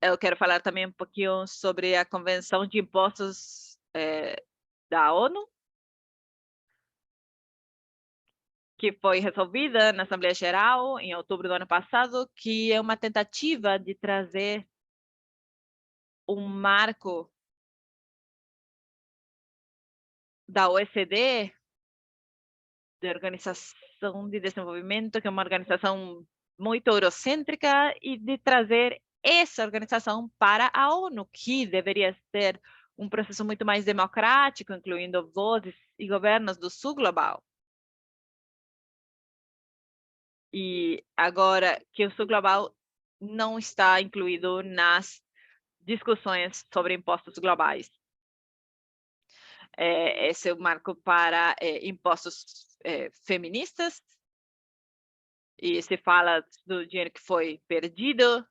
Eu quero falar também um pouquinho sobre a Convenção de Impostos da ONU, que foi resolvida na Assembleia Geral em outubro do ano passado, que é uma tentativa de trazer um marco da OECD, da Organização de Desenvolvimento, que é uma organização muito eurocêntrica, e de trazer essa organização para a ONU, que deveria ser um processo muito mais democrático, incluindo vozes e governos do sul global. E agora que o sul global não está incluído nas discussões sobre impostos globais. Esse é o marco para impostos feministas, e se fala do dinheiro que foi perdido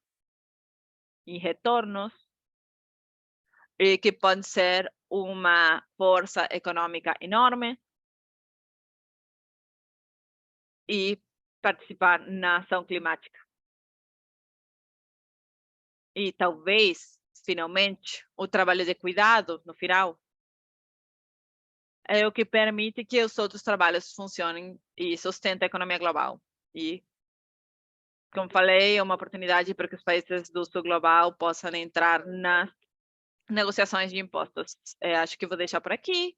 em retornos, e que pode ser uma força econômica enorme, e participar na ação climática. E talvez, finalmente, o trabalho de cuidado, no final, é o que permite que os outros trabalhos funcionem e sustentem a economia global. E, como falei, é uma oportunidade para que os países do sul global possam entrar nas negociações de impostos. Acho que vou deixar por aqui.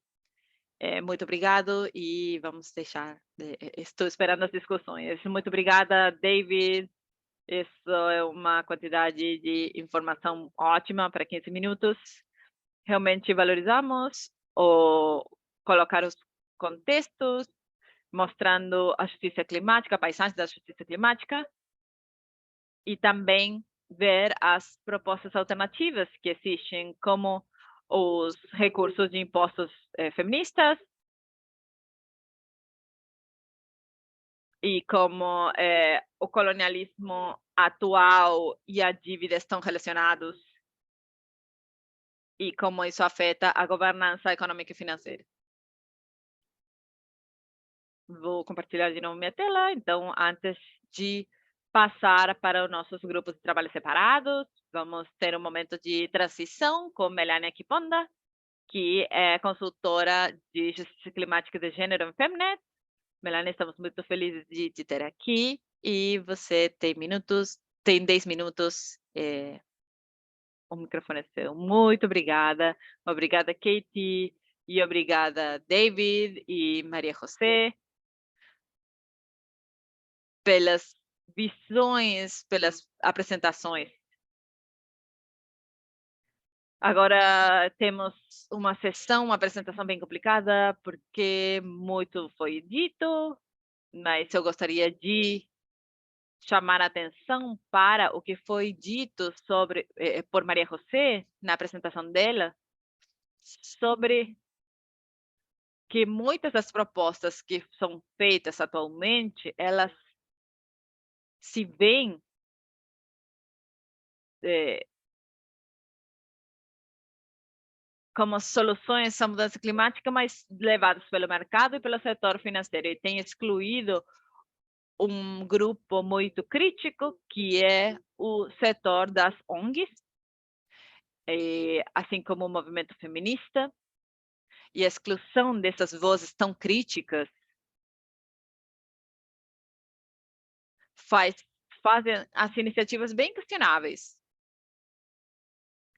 Muito obrigado, e vamos deixar. Estou esperando as discussões. Muito obrigada, David. Isso é uma quantidade de informação ótima para 15 minutos. Realmente valorizamos colocar os contextos, mostrando a justiça climática, a paisagem da justiça climática, e também ver as propostas alternativas que existem, como os recursos de impostos feministas e como o colonialismo atual e a dívida estão relacionados e como isso afeta a governança econômica e financeira. Vou compartilhar de novo minha tela. Então, antes de passar para os nossos grupos de trabalho separados, vamos ter um momento de transição com Melania Kiponda, que é consultora de justiça climática de gênero em Femnet. Melania, estamos muito felizes de te ter aqui e você tem 10 minutos. O microfone é seu. Muito obrigada. Obrigada, Katie, e obrigada, David e Maria José, pelas visões, pelas apresentações. Agora temos uma sessão, uma apresentação bem complicada, porque muito foi dito, mas eu gostaria de chamar a atenção para o que foi dito sobre por Maria José na apresentação dela, sobre que muitas das propostas que são feitas atualmente, elas se veem como soluções à mudança climática, mas levadas pelo mercado e pelo setor financeiro, e tem excluído um grupo muito crítico, que é o setor das ONGs, assim como o movimento feminista, e a exclusão dessas vozes tão críticas fazem as iniciativas bem questionáveis,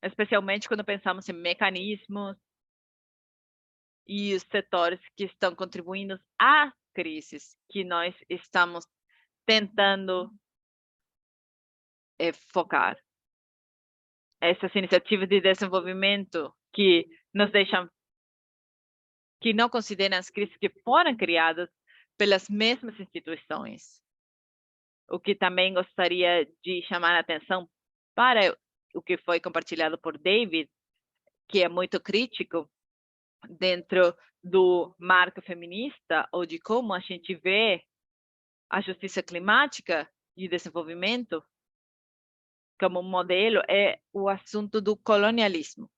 especialmente quando pensamos em mecanismos e os setores que estão contribuindo às crises que nós estamos tentando focar. Essas iniciativas de desenvolvimento que nos deixam, que não consideram as crises que foram criadas pelas mesmas instituições. O que também gostaria de chamar a atenção para o que foi compartilhado por David, que é muito crítico dentro do marco feminista, ou de como a gente vê a justiça climática e desenvolvimento como modelo, é o assunto do colonialismo.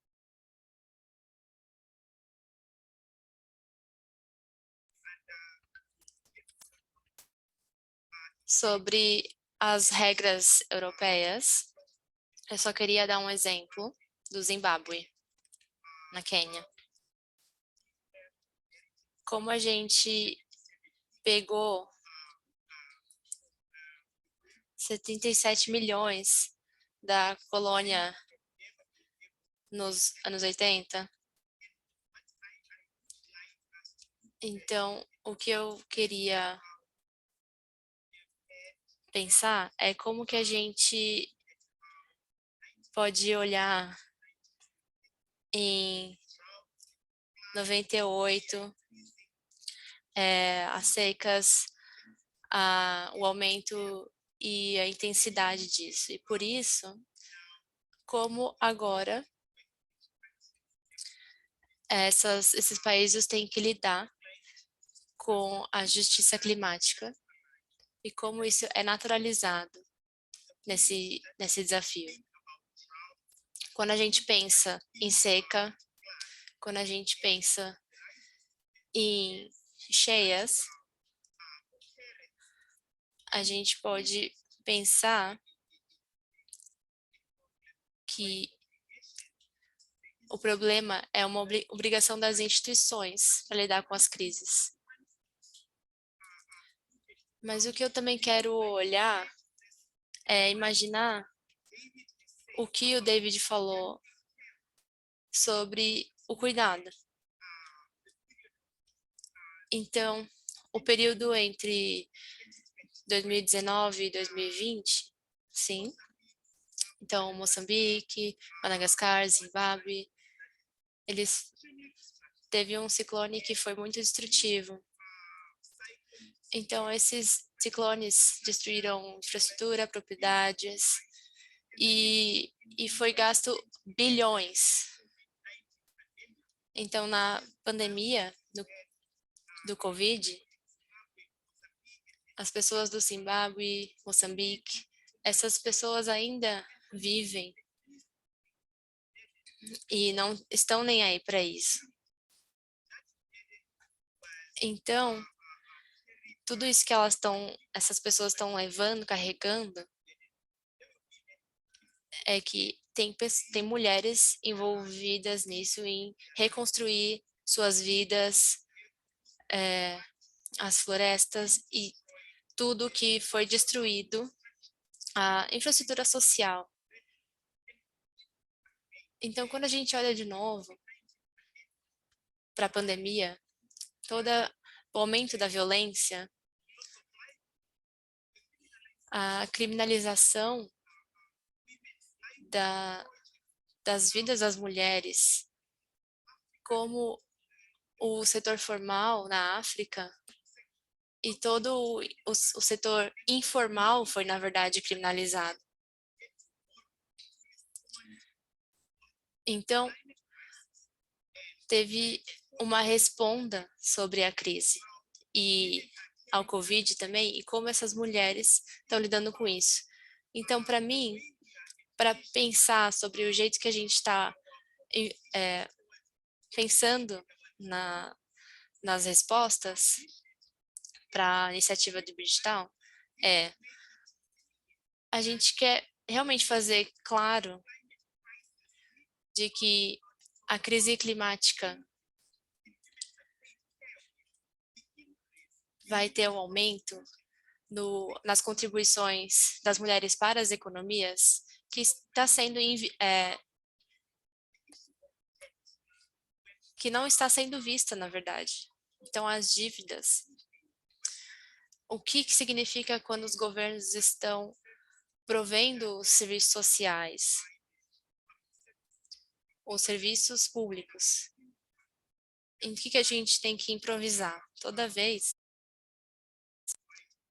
Sobre as regras europeias, eu só queria dar um exemplo do Zimbábue, na Quênia. Como a gente pegou 77 milhões da colônia nos anos 80. Então, o que eu queria pensar é como que a gente pode olhar em 98, as secas, o aumento e a intensidade disso. E por isso, como agora esses países têm que lidar com a justiça climática e como isso é naturalizado nesse desafio. Quando a gente pensa em seca, quando a gente pensa em cheias, a gente pode pensar que o problema é uma obrigação das instituições para lidar com as crises. Mas o que eu também quero olhar é imaginar o que o David falou sobre o cuidado. Então, o período entre 2019 e 2020, sim. Então, Moçambique, Madagascar, Zimbábue, eles teve um ciclone que foi muito destrutivo. Então, esses ciclones destruíram infraestrutura, propriedades e foi gasto bilhões Então, na pandemia do Covid, as pessoas do Zimbábue, Moçambique, essas pessoas ainda vivem e não estão nem aí para isso. Então, tudo isso que essas pessoas estão levando, carregando, é que tem mulheres envolvidas nisso em reconstruir suas vidas, as florestas e tudo que foi destruído, a infraestrutura social. Então, quando a gente olha de novo para a pandemia, todo o aumento da violência, a criminalização da, das vidas das mulheres, como o setor formal na África e todo o setor informal foi, na verdade, criminalizado. Então, teve uma responda sobre a crise e ao Covid também, e como essas mulheres estão lidando com isso. Então, para mim, para pensar sobre o jeito que a gente está pensando nas respostas para a iniciativa do Digital, a gente quer realmente fazer claro de que a crise climática vai ter um aumento nas contribuições das mulheres para as economias que está sendo que não está sendo vista, na verdade. Então, as dívidas, o que significa quando os governos estão provendo os serviços sociais, os serviços públicos? Em que a gente tem que improvisar? Toda vez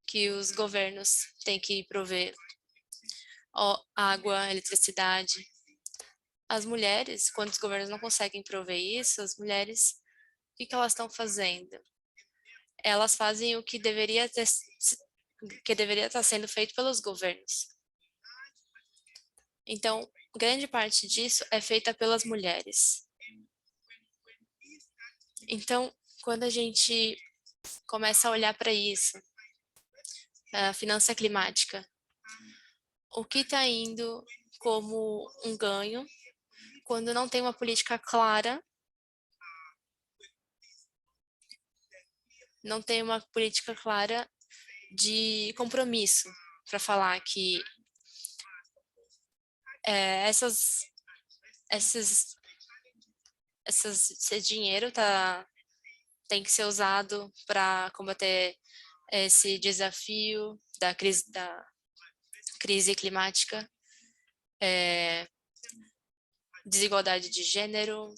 que os governos têm que prover água, eletricidade, as mulheres, quando os governos não conseguem prover isso, as mulheres, o que elas estão fazendo? Elas fazem o que deveria estar sendo feito pelos governos. Então, grande parte disso é feita pelas mulheres. Então, quando a gente começa a olhar para isso, a finança climática, o que está indo como um ganho quando não tem uma política clara, não tem uma política clara de compromisso para falar que essas esse dinheiro tem que ser usado para combater esse desafio da crise climática, desigualdade de gênero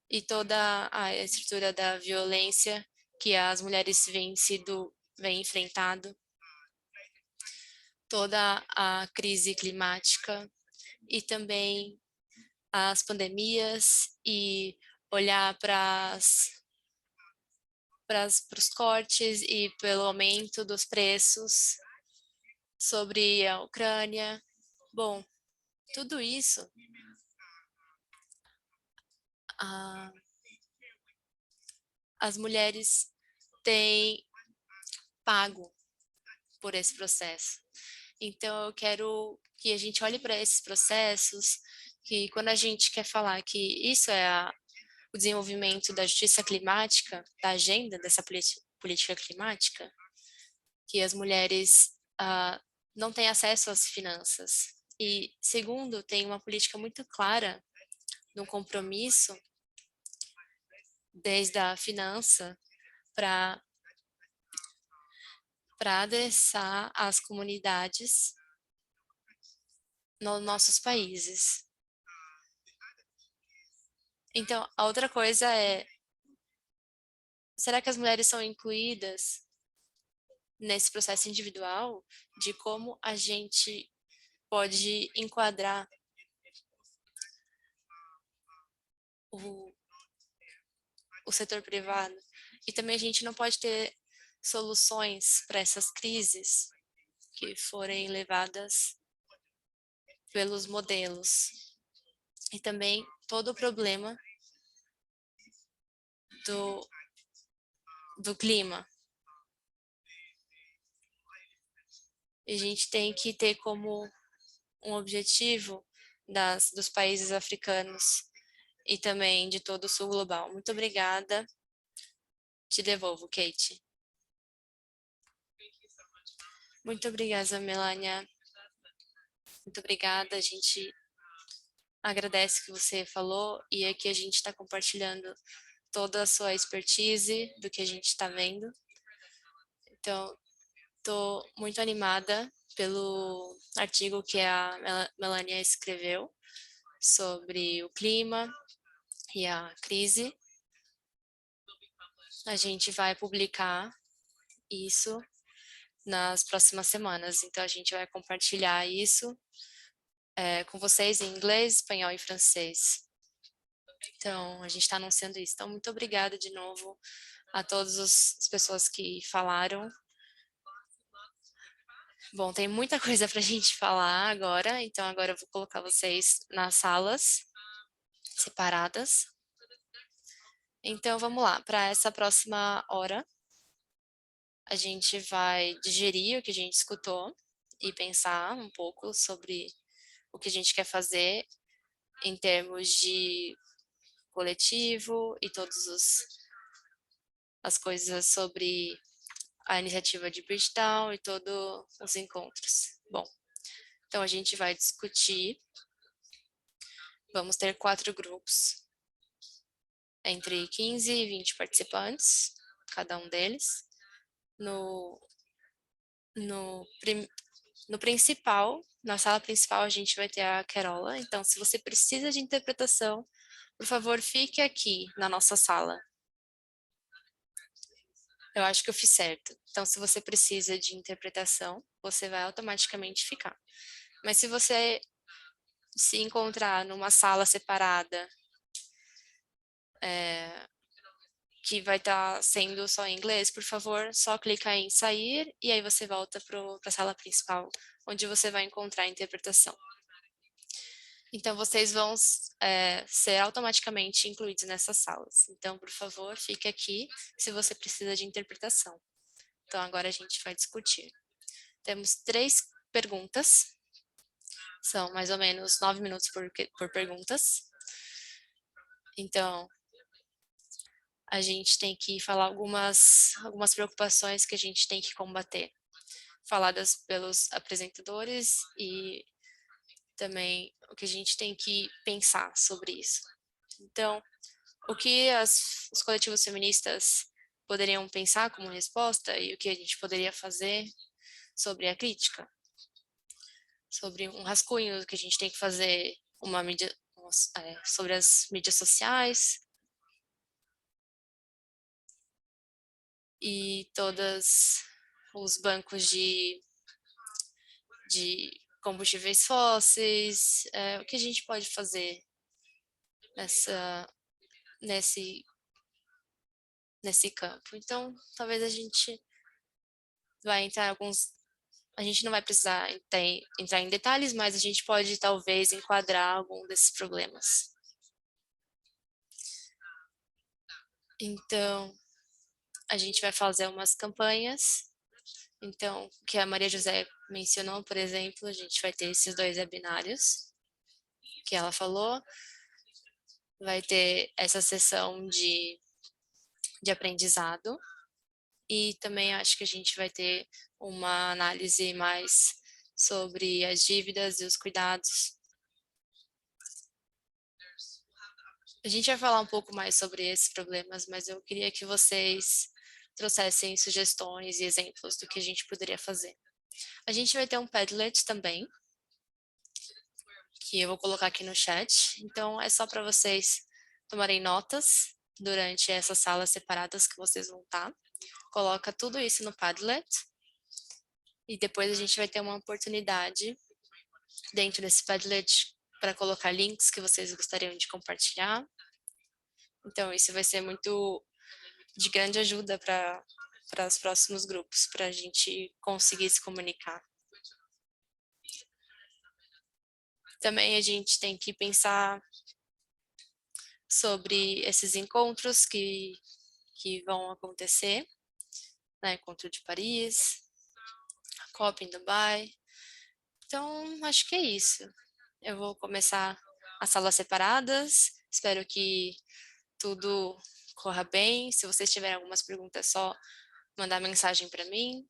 e toda a estrutura da violência que as mulheres vêm enfrentado, toda a crise climática e também as pandemias e olhar para os cortes e pelo aumento dos preços sobre a Ucrânia. Bom, tudo isso as mulheres têm pago por esse processo. Então, eu quero que a gente olhe para esses processos, que quando a gente quer falar que isso é o desenvolvimento da justiça climática, da agenda dessa política climática, que as mulheres não têm acesso às finanças. E, segundo, tem uma política muito clara no compromisso desde a finança para adressar as comunidades nos nossos países. Então, a outra coisa é, será que as mulheres são incluídas nesse processo individual de como a gente pode enquadrar o setor privado. E também a gente não pode ter soluções para essas crises que forem levadas pelos modelos. E também todo o problema do clima. E a gente tem que ter como um objetivo dos países africanos e também de todo o sul global. Muito obrigada. Te devolvo, Kate. Muito obrigada, Melania. Muito obrigada. A gente agradece o que você falou e aqui a gente está compartilhando toda a sua expertise do que a gente está vendo. Então, estou muito animada pelo artigo que a Melania escreveu sobre o clima e a crise. A gente vai publicar isso nas próximas semanas, então a gente vai compartilhar isso com vocês em inglês, espanhol e francês. Então, a gente está anunciando isso. Então, muito obrigada de novo a todas as pessoas que falaram. Bom, tem muita coisa para a gente falar agora, então agora eu vou colocar vocês nas salas separadas. Então, vamos lá, para essa próxima hora, a gente vai digerir o que a gente escutou e pensar um pouco sobre o que a gente quer fazer em termos de coletivo e todas as coisas sobre a iniciativa de Bridgetown e todos os encontros. Bom, então a gente vai discutir, vamos ter 4 grupos, entre 15 e 20 participantes, cada um deles. No principal, na sala principal, a gente vai ter a Carola. Então, se você precisa de interpretação, por favor, fique aqui na nossa sala. Eu acho que eu fiz certo. Então, se você precisa de interpretação, você vai automaticamente ficar. Mas se você se encontrar numa sala separada, que vai estar sendo só em inglês, por favor, só clica em sair e aí você volta para a sala principal, onde você vai encontrar a interpretação. Então, vocês vão ser automaticamente incluídos nessas salas. Então, por favor, fique aqui se você precisa de interpretação. Então, agora a gente vai discutir. Temos 3 perguntas. São mais ou menos 9 minutos por perguntas. Então, a gente tem que falar algumas preocupações que a gente tem que combater, faladas pelos apresentadores e também o que a gente tem que pensar sobre isso. Então, o que os coletivos feministas poderiam pensar como resposta e o que a gente poderia fazer sobre a crítica? Sobre um rascunho que a gente tem que fazer sobre as mídias sociais e todos os bancos de combustíveis fósseis, o que a gente pode fazer nesse campo. Então, talvez a gente vai entrar em a gente não vai precisar entrar em detalhes, mas a gente pode talvez enquadrar algum desses problemas. Então, a gente vai fazer umas campanhas. Então, o que a Maria José mencionou, por exemplo, a gente vai ter esses 2 webinários que ela falou. Vai ter essa sessão de aprendizado. E também acho que a gente vai ter uma análise mais sobre as dívidas e os cuidados. A gente vai falar um pouco mais sobre esses problemas, mas eu queria que vocês trouxessem sugestões e exemplos do que a gente poderia fazer. A gente vai ter um Padlet também, que eu vou colocar aqui no chat. Então, é só para vocês tomarem notas durante essas salas separadas que vocês vão estar. Coloca tudo isso no Padlet. E depois a gente vai ter uma oportunidade dentro desse Padlet para colocar links que vocês gostariam de compartilhar. Então, isso vai ser muito de grande ajuda para os próximos grupos, para a gente conseguir se comunicar. Também a gente tem que pensar sobre esses encontros que vão acontecer, né? Encontro de Paris, a COP em Dubai. Então, acho que é isso. Eu vou começar as salas separadas. Espero que tudo corra bem. Se vocês tiverem algumas perguntas, é só mandar mensagem para mim.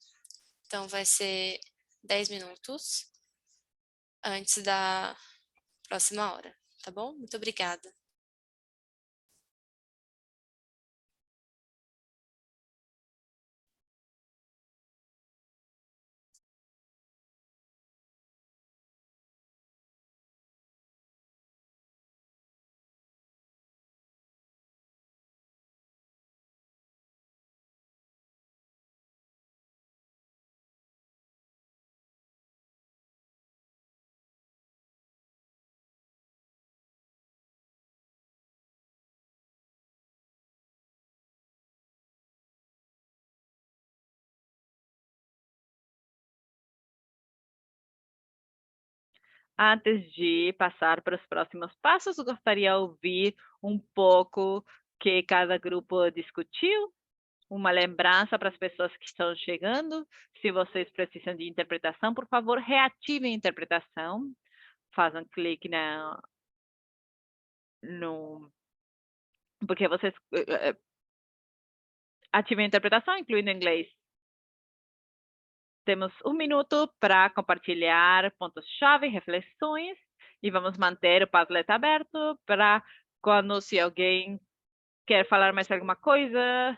Então, vai ser 10 minutos antes da próxima hora, tá bom? Muito obrigada. Antes de passar para os próximos passos, gostaria de ouvir um pouco que cada grupo discutiu, uma lembrança para as pessoas que estão chegando. Se vocês precisam de interpretação, por favor, reativem a interpretação. Façam clique no... Porque vocês ativem a interpretação, incluindo inglês. Temos 1 minuto para compartilhar pontos-chave, reflexões, e vamos manter o Padlet aberto para quando, se alguém quer falar mais alguma coisa,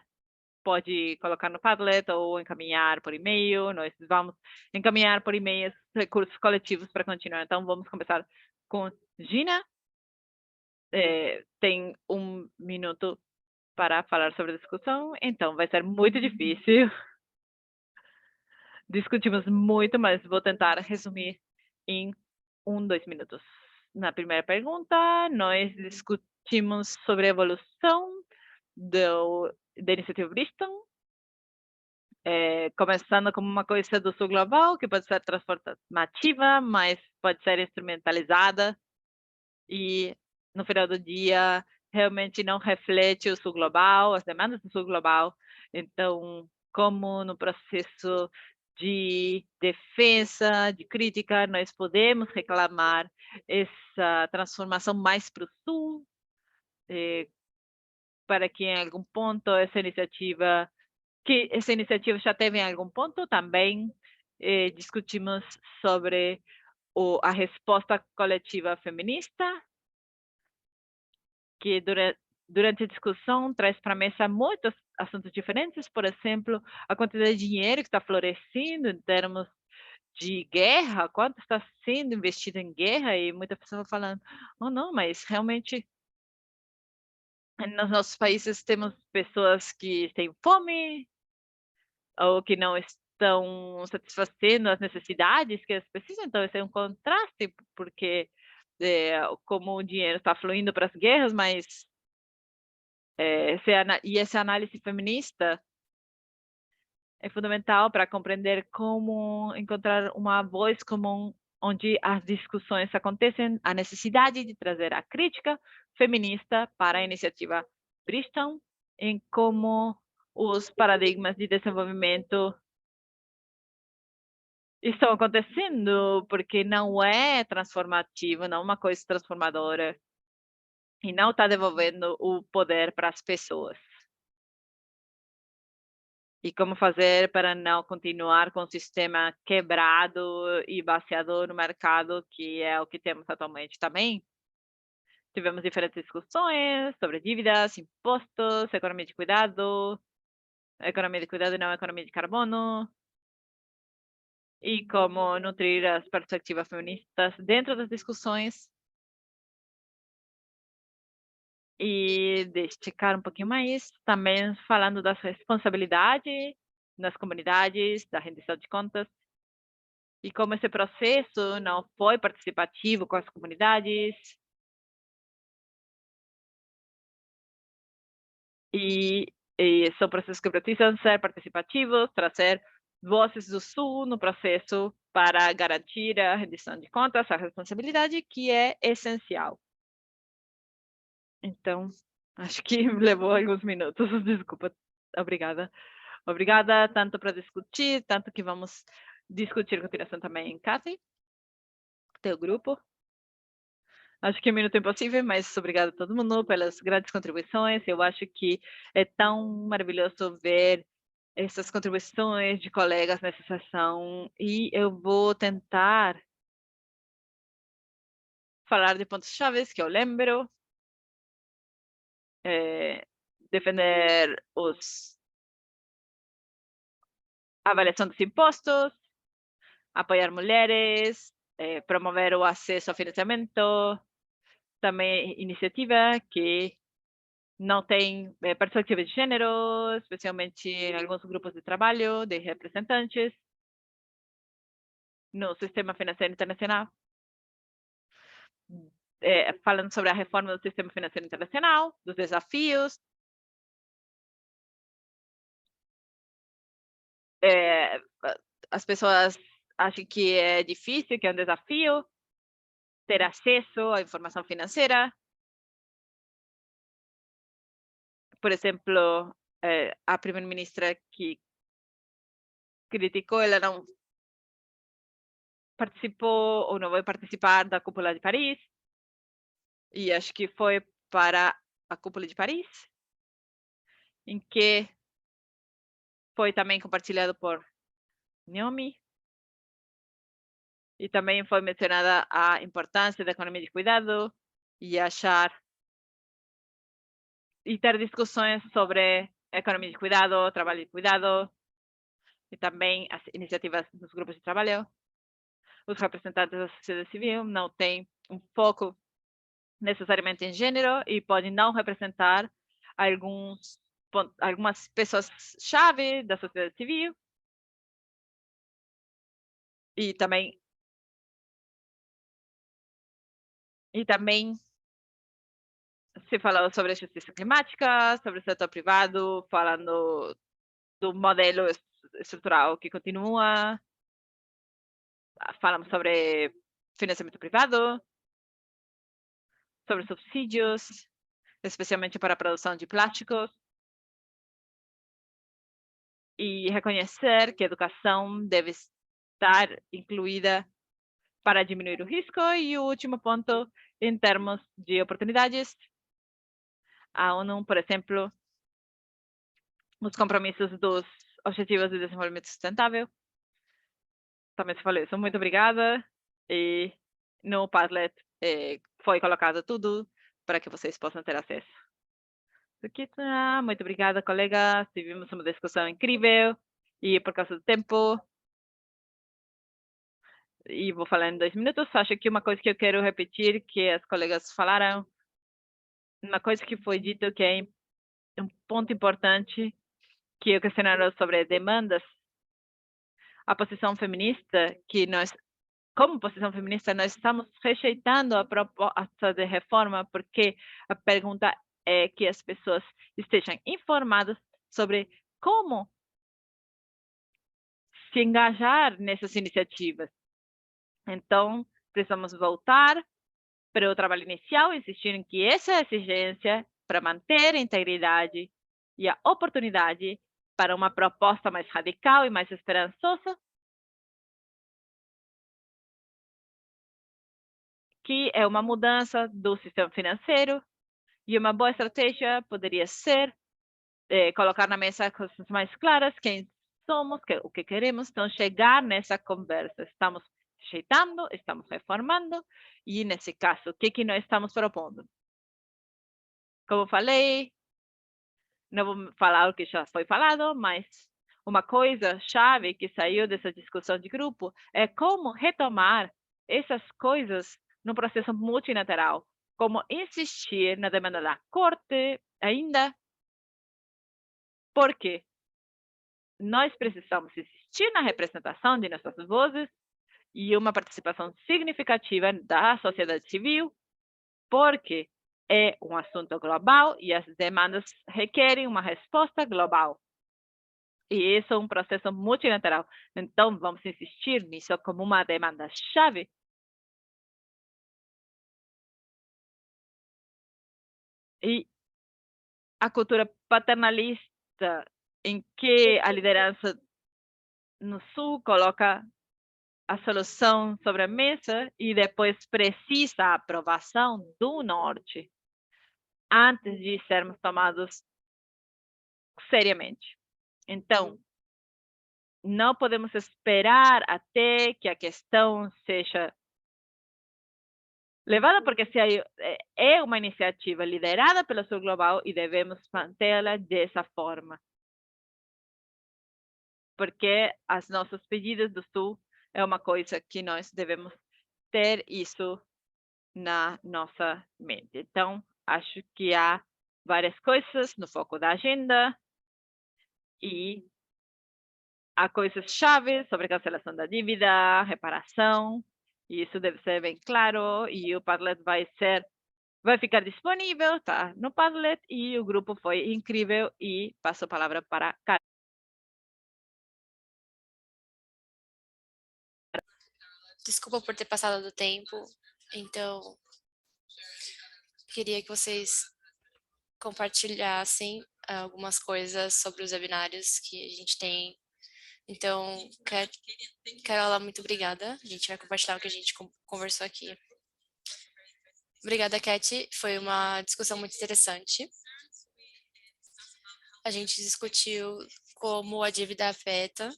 pode colocar no Padlet ou encaminhar por e-mail. Nós vamos encaminhar por e-mail recursos coletivos para continuar. Então, vamos começar com Gina. Tem 1 minuto para falar sobre a discussão, então vai ser muito difícil. Discutimos muito, mas vou tentar resumir em 2 minutos. Na primeira pergunta, nós discutimos sobre a evolução da iniciativa Bristol, começando como uma coisa do sul global, que pode ser transformativa, mas pode ser instrumentalizada e, no final do dia, realmente não reflete o sul global, as demandas do sul global. Então, como no processo de defesa, de crítica, nós podemos reclamar essa transformação mais para o sul, para que em algum ponto essa iniciativa já teve em algum ponto também. Discutimos sobre a resposta coletiva feminista, que durante a discussão traz para a mesa muitos assuntos diferentes, por exemplo, a quantidade de dinheiro que está florescendo em termos de guerra, quanto está sendo investido em guerra, e muita pessoa falando, oh não, mas realmente nos nossos países temos pessoas que têm fome ou que não estão satisfazendo as necessidades que elas precisam, então esse é um contraste, porque como o dinheiro está fluindo para as guerras, mas essa análise feminista é fundamental para compreender como encontrar uma voz comum onde as discussões acontecem, a necessidade de trazer a crítica feminista para a iniciativa Bristol, em como os paradigmas de desenvolvimento estão acontecendo, porque não é transformativo, não é uma coisa transformadora, e não está devolvendo o poder para as pessoas. E como fazer para não continuar com o sistema quebrado e baseado no mercado, que é o que temos atualmente também. Tivemos diferentes discussões sobre dívidas, impostos, economia de cuidado e não economia de carbono, e como nutrir as perspectivas feministas dentro das discussões. E destacar um pouquinho mais, também falando das responsabilidades nas comunidades, da rendição de contas, e como esse processo não foi participativo com as comunidades, E são processos que precisam ser participativos, trazer vozes do Sul no processo para garantir a rendição de contas, a responsabilidade, que é essencial. Então, acho que levou alguns minutos, desculpa. Obrigada. Obrigada tanto para discutir, tanto que vamos discutir a continuação também em Cathy, teu grupo. Acho que é um minuto impossível, mas obrigada a todo mundo pelas grandes contribuições. Eu acho que é tão maravilhoso ver essas contribuições de colegas nessa sessão, e eu vou tentar falar de pontos-chave que eu lembro, defender a avaliação dos impostos, apoiar mulheres, promover o acesso ao financiamento, também iniciativa que não tem perspectiva de gênero, especialmente em alguns grupos de trabalho, de representantes, no sistema financeiro internacional. Falando sobre a reforma do sistema financeiro internacional, dos desafios. As pessoas acham que é difícil, que é um desafio ter acesso à informação financeira. Por exemplo, a primeira-ministra que criticou, ela não participou ou não vai participar da cúpula de Paris, e acho que foi para a cúpula de Paris, em que foi também compartilhado por Naomi, e também foi mencionada a importância da economia de cuidado e ter discussões sobre economia de cuidado, trabalho de cuidado, e também as iniciativas dos grupos de trabalho. Os representantes da sociedade civil não têm um foco necessariamente em gênero e podem não representar algumas pessoas-chave da sociedade civil. E também se falou sobre a justiça climática, sobre o setor privado, falando do modelo estrutural que continua. Falamos sobre financiamento privado, sobre subsídios, especialmente para a produção de plásticos, e reconhecer que a educação deve estar incluída para diminuir o risco. E o último ponto, em termos de oportunidades, a ONU, por exemplo, os compromissos dos Objetivos de Desenvolvimento Sustentável. Também se falou isso. Muito obrigada. E no Padlet foi colocado tudo para que vocês possam ter acesso. Sukita, muito obrigada, colega. Tivemos uma discussão incrível. E por causa do tempo, e vou falar em 2 minutos, acho que uma coisa que eu quero repetir, que as colegas falaram, uma coisa que foi dito que é um ponto importante, que eu questionaram sobre demandas, a posição feminista, que nós, como posição feminista, nós estamos rejeitando a proposta de reforma, porque a pergunta é que as pessoas estejam informadas sobre como se engajar nessas iniciativas. Então, precisamos voltar para o trabalho inicial, insistir em que essa é a exigência para manter a integridade e a oportunidade para uma proposta mais radical e mais esperançosa, que é uma mudança do sistema financeiro. E uma boa estratégia poderia ser colocar na mesa coisas mais claras, quem somos, o que queremos. Então, chegar nessa conversa. Estamos rejeitando, estamos reformando, e nesse caso, o que nós estamos propondo? Como falei, não vou falar o que já foi falado, mas uma coisa chave que saiu dessa discussão de grupo é como retomar essas coisas no processo multilateral, como insistir na demanda da corte ainda, porque nós precisamos insistir na representação de nossas vozes e uma participação significativa da sociedade civil, porque é um assunto global e as demandas requerem uma resposta global. E isso é um processo multilateral. Então, vamos insistir nisso como uma demanda-chave. E a cultura paternalista, em que a liderança no Sul coloca a solução sobre a mesa e depois precisa a aprovação do Norte antes de sermos tomados seriamente. Então, não podemos esperar até que a questão seja levada, porque se é uma iniciativa liderada pelo Sul Global e devemos mantê-la dessa forma. Porque as nossos pedidos do Sul é uma coisa que nós devemos ter isso na nossa mente. Então, acho que há várias coisas no foco da agenda e há coisas chaves sobre cancelação da dívida, reparação, e isso deve ser bem claro, e o Padlet vai ficar disponível, tá? No Padlet, e o grupo foi incrível, e passo a palavra para Karen. Desculpa por ter passado do tempo, então queria que vocês compartilhassem algumas coisas sobre os webinários que a gente tem. Então, Carola, muito obrigada. A gente vai compartilhar o que a gente conversou aqui. Obrigada, Cat. Foi uma discussão muito interessante. A gente discutiu como a dívida afeta,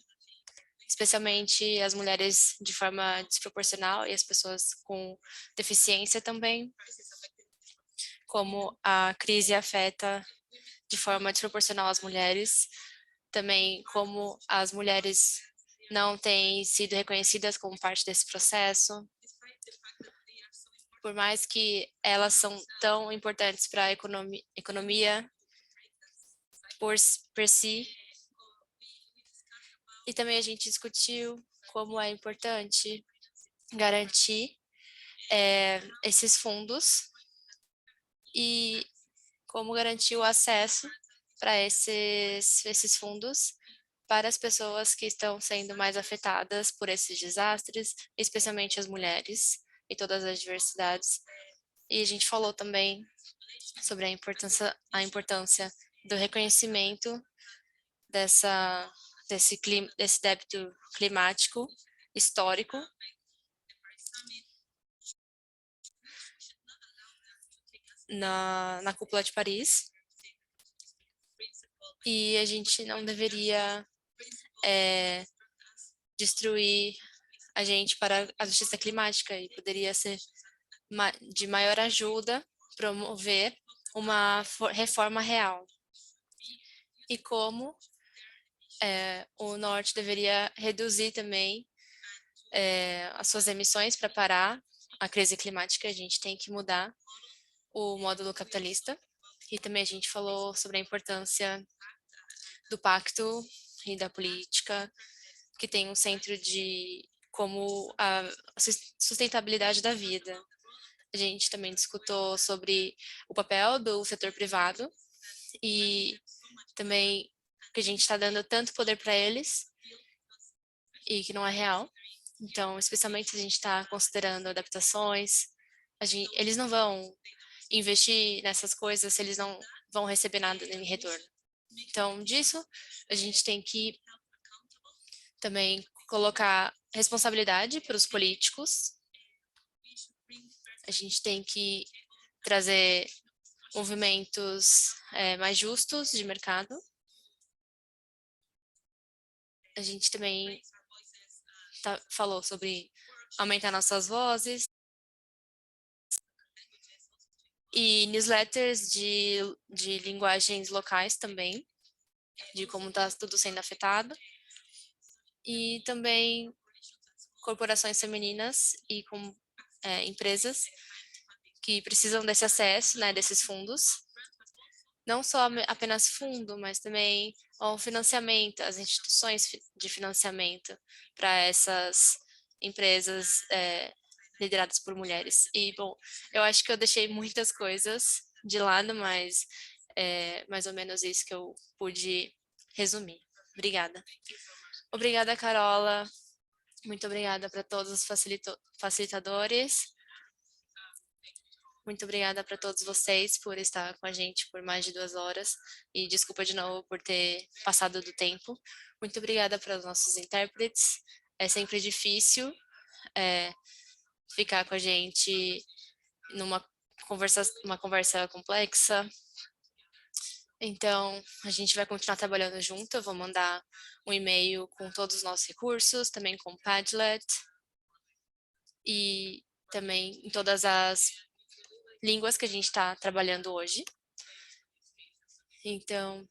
especialmente as mulheres de forma desproporcional e as pessoas com deficiência também, como a crise afeta de forma desproporcional as mulheres, também como as mulheres não têm sido reconhecidas como parte desse processo, por mais que elas são tão importantes para a economia por si. E também a gente discutiu como é importante garantir esses fundos e como garantir o acesso para esses fundos para as pessoas que estão sendo mais afetadas por esses desastres, especialmente as mulheres e todas as diversidades. E a gente falou também sobre a importância do reconhecimento desse débito climático histórico. Na cúpula de Paris. E a gente não deveria destruir a gente para a justiça climática e poderia ser de maior ajuda promover uma reforma real. E como o Norte deveria reduzir também as suas emissões para parar a crise climática, a gente tem que mudar o módulo capitalista. E também a gente falou sobre a importância do pacto e da política, que tem um centro de como a sustentabilidade da vida. A gente também discutiu sobre o papel do setor privado e também que a gente está dando tanto poder para eles e que não é real. Então, especialmente se a gente está considerando adaptações, eles não vão investir nessas coisas se eles não vão receber nada em retorno. Então, disso, a gente tem que também colocar responsabilidade para os políticos. A gente tem que trazer movimentos mais justos de mercado. A gente também falou sobre aumentar nossas vozes e newsletters de linguagens locais também, de como está tudo sendo afetado. E também corporações femininas e com empresas que precisam desse acesso, né, desses fundos. Não só apenas fundo, mas também o financiamento, as instituições de financiamento para essas empresas lideradas por mulheres. E, bom, eu acho que eu deixei muitas coisas de lado, mas é mais ou menos isso que eu pude resumir. Obrigada. Obrigada, Carola. Muito obrigada para todos os facilitadores. Muito obrigada para todos vocês por estar com a gente por mais de 2 horas. E desculpa de novo por ter passado do tempo. Muito obrigada para os nossos intérpretes. É sempre difícil ficar com a gente numa uma conversa complexa. Então, a gente vai continuar trabalhando junto. Eu vou mandar um e-mail com todos os nossos recursos, também com o Padlet. E também em todas as línguas que a gente está trabalhando hoje. Então,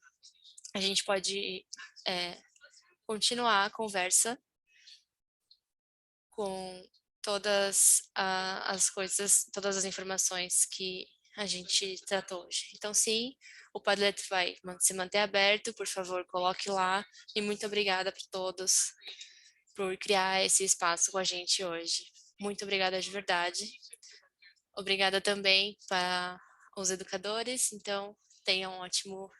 a gente pode continuar a conversa com todas as coisas, todas as informações que a gente tratou hoje. Então, sim, o Padlet vai se manter aberto, por favor, coloque lá. E muito obrigada para todos por criar esse espaço com a gente hoje. Muito obrigada de verdade. Obrigada também para os educadores. Então, tenham um ótimo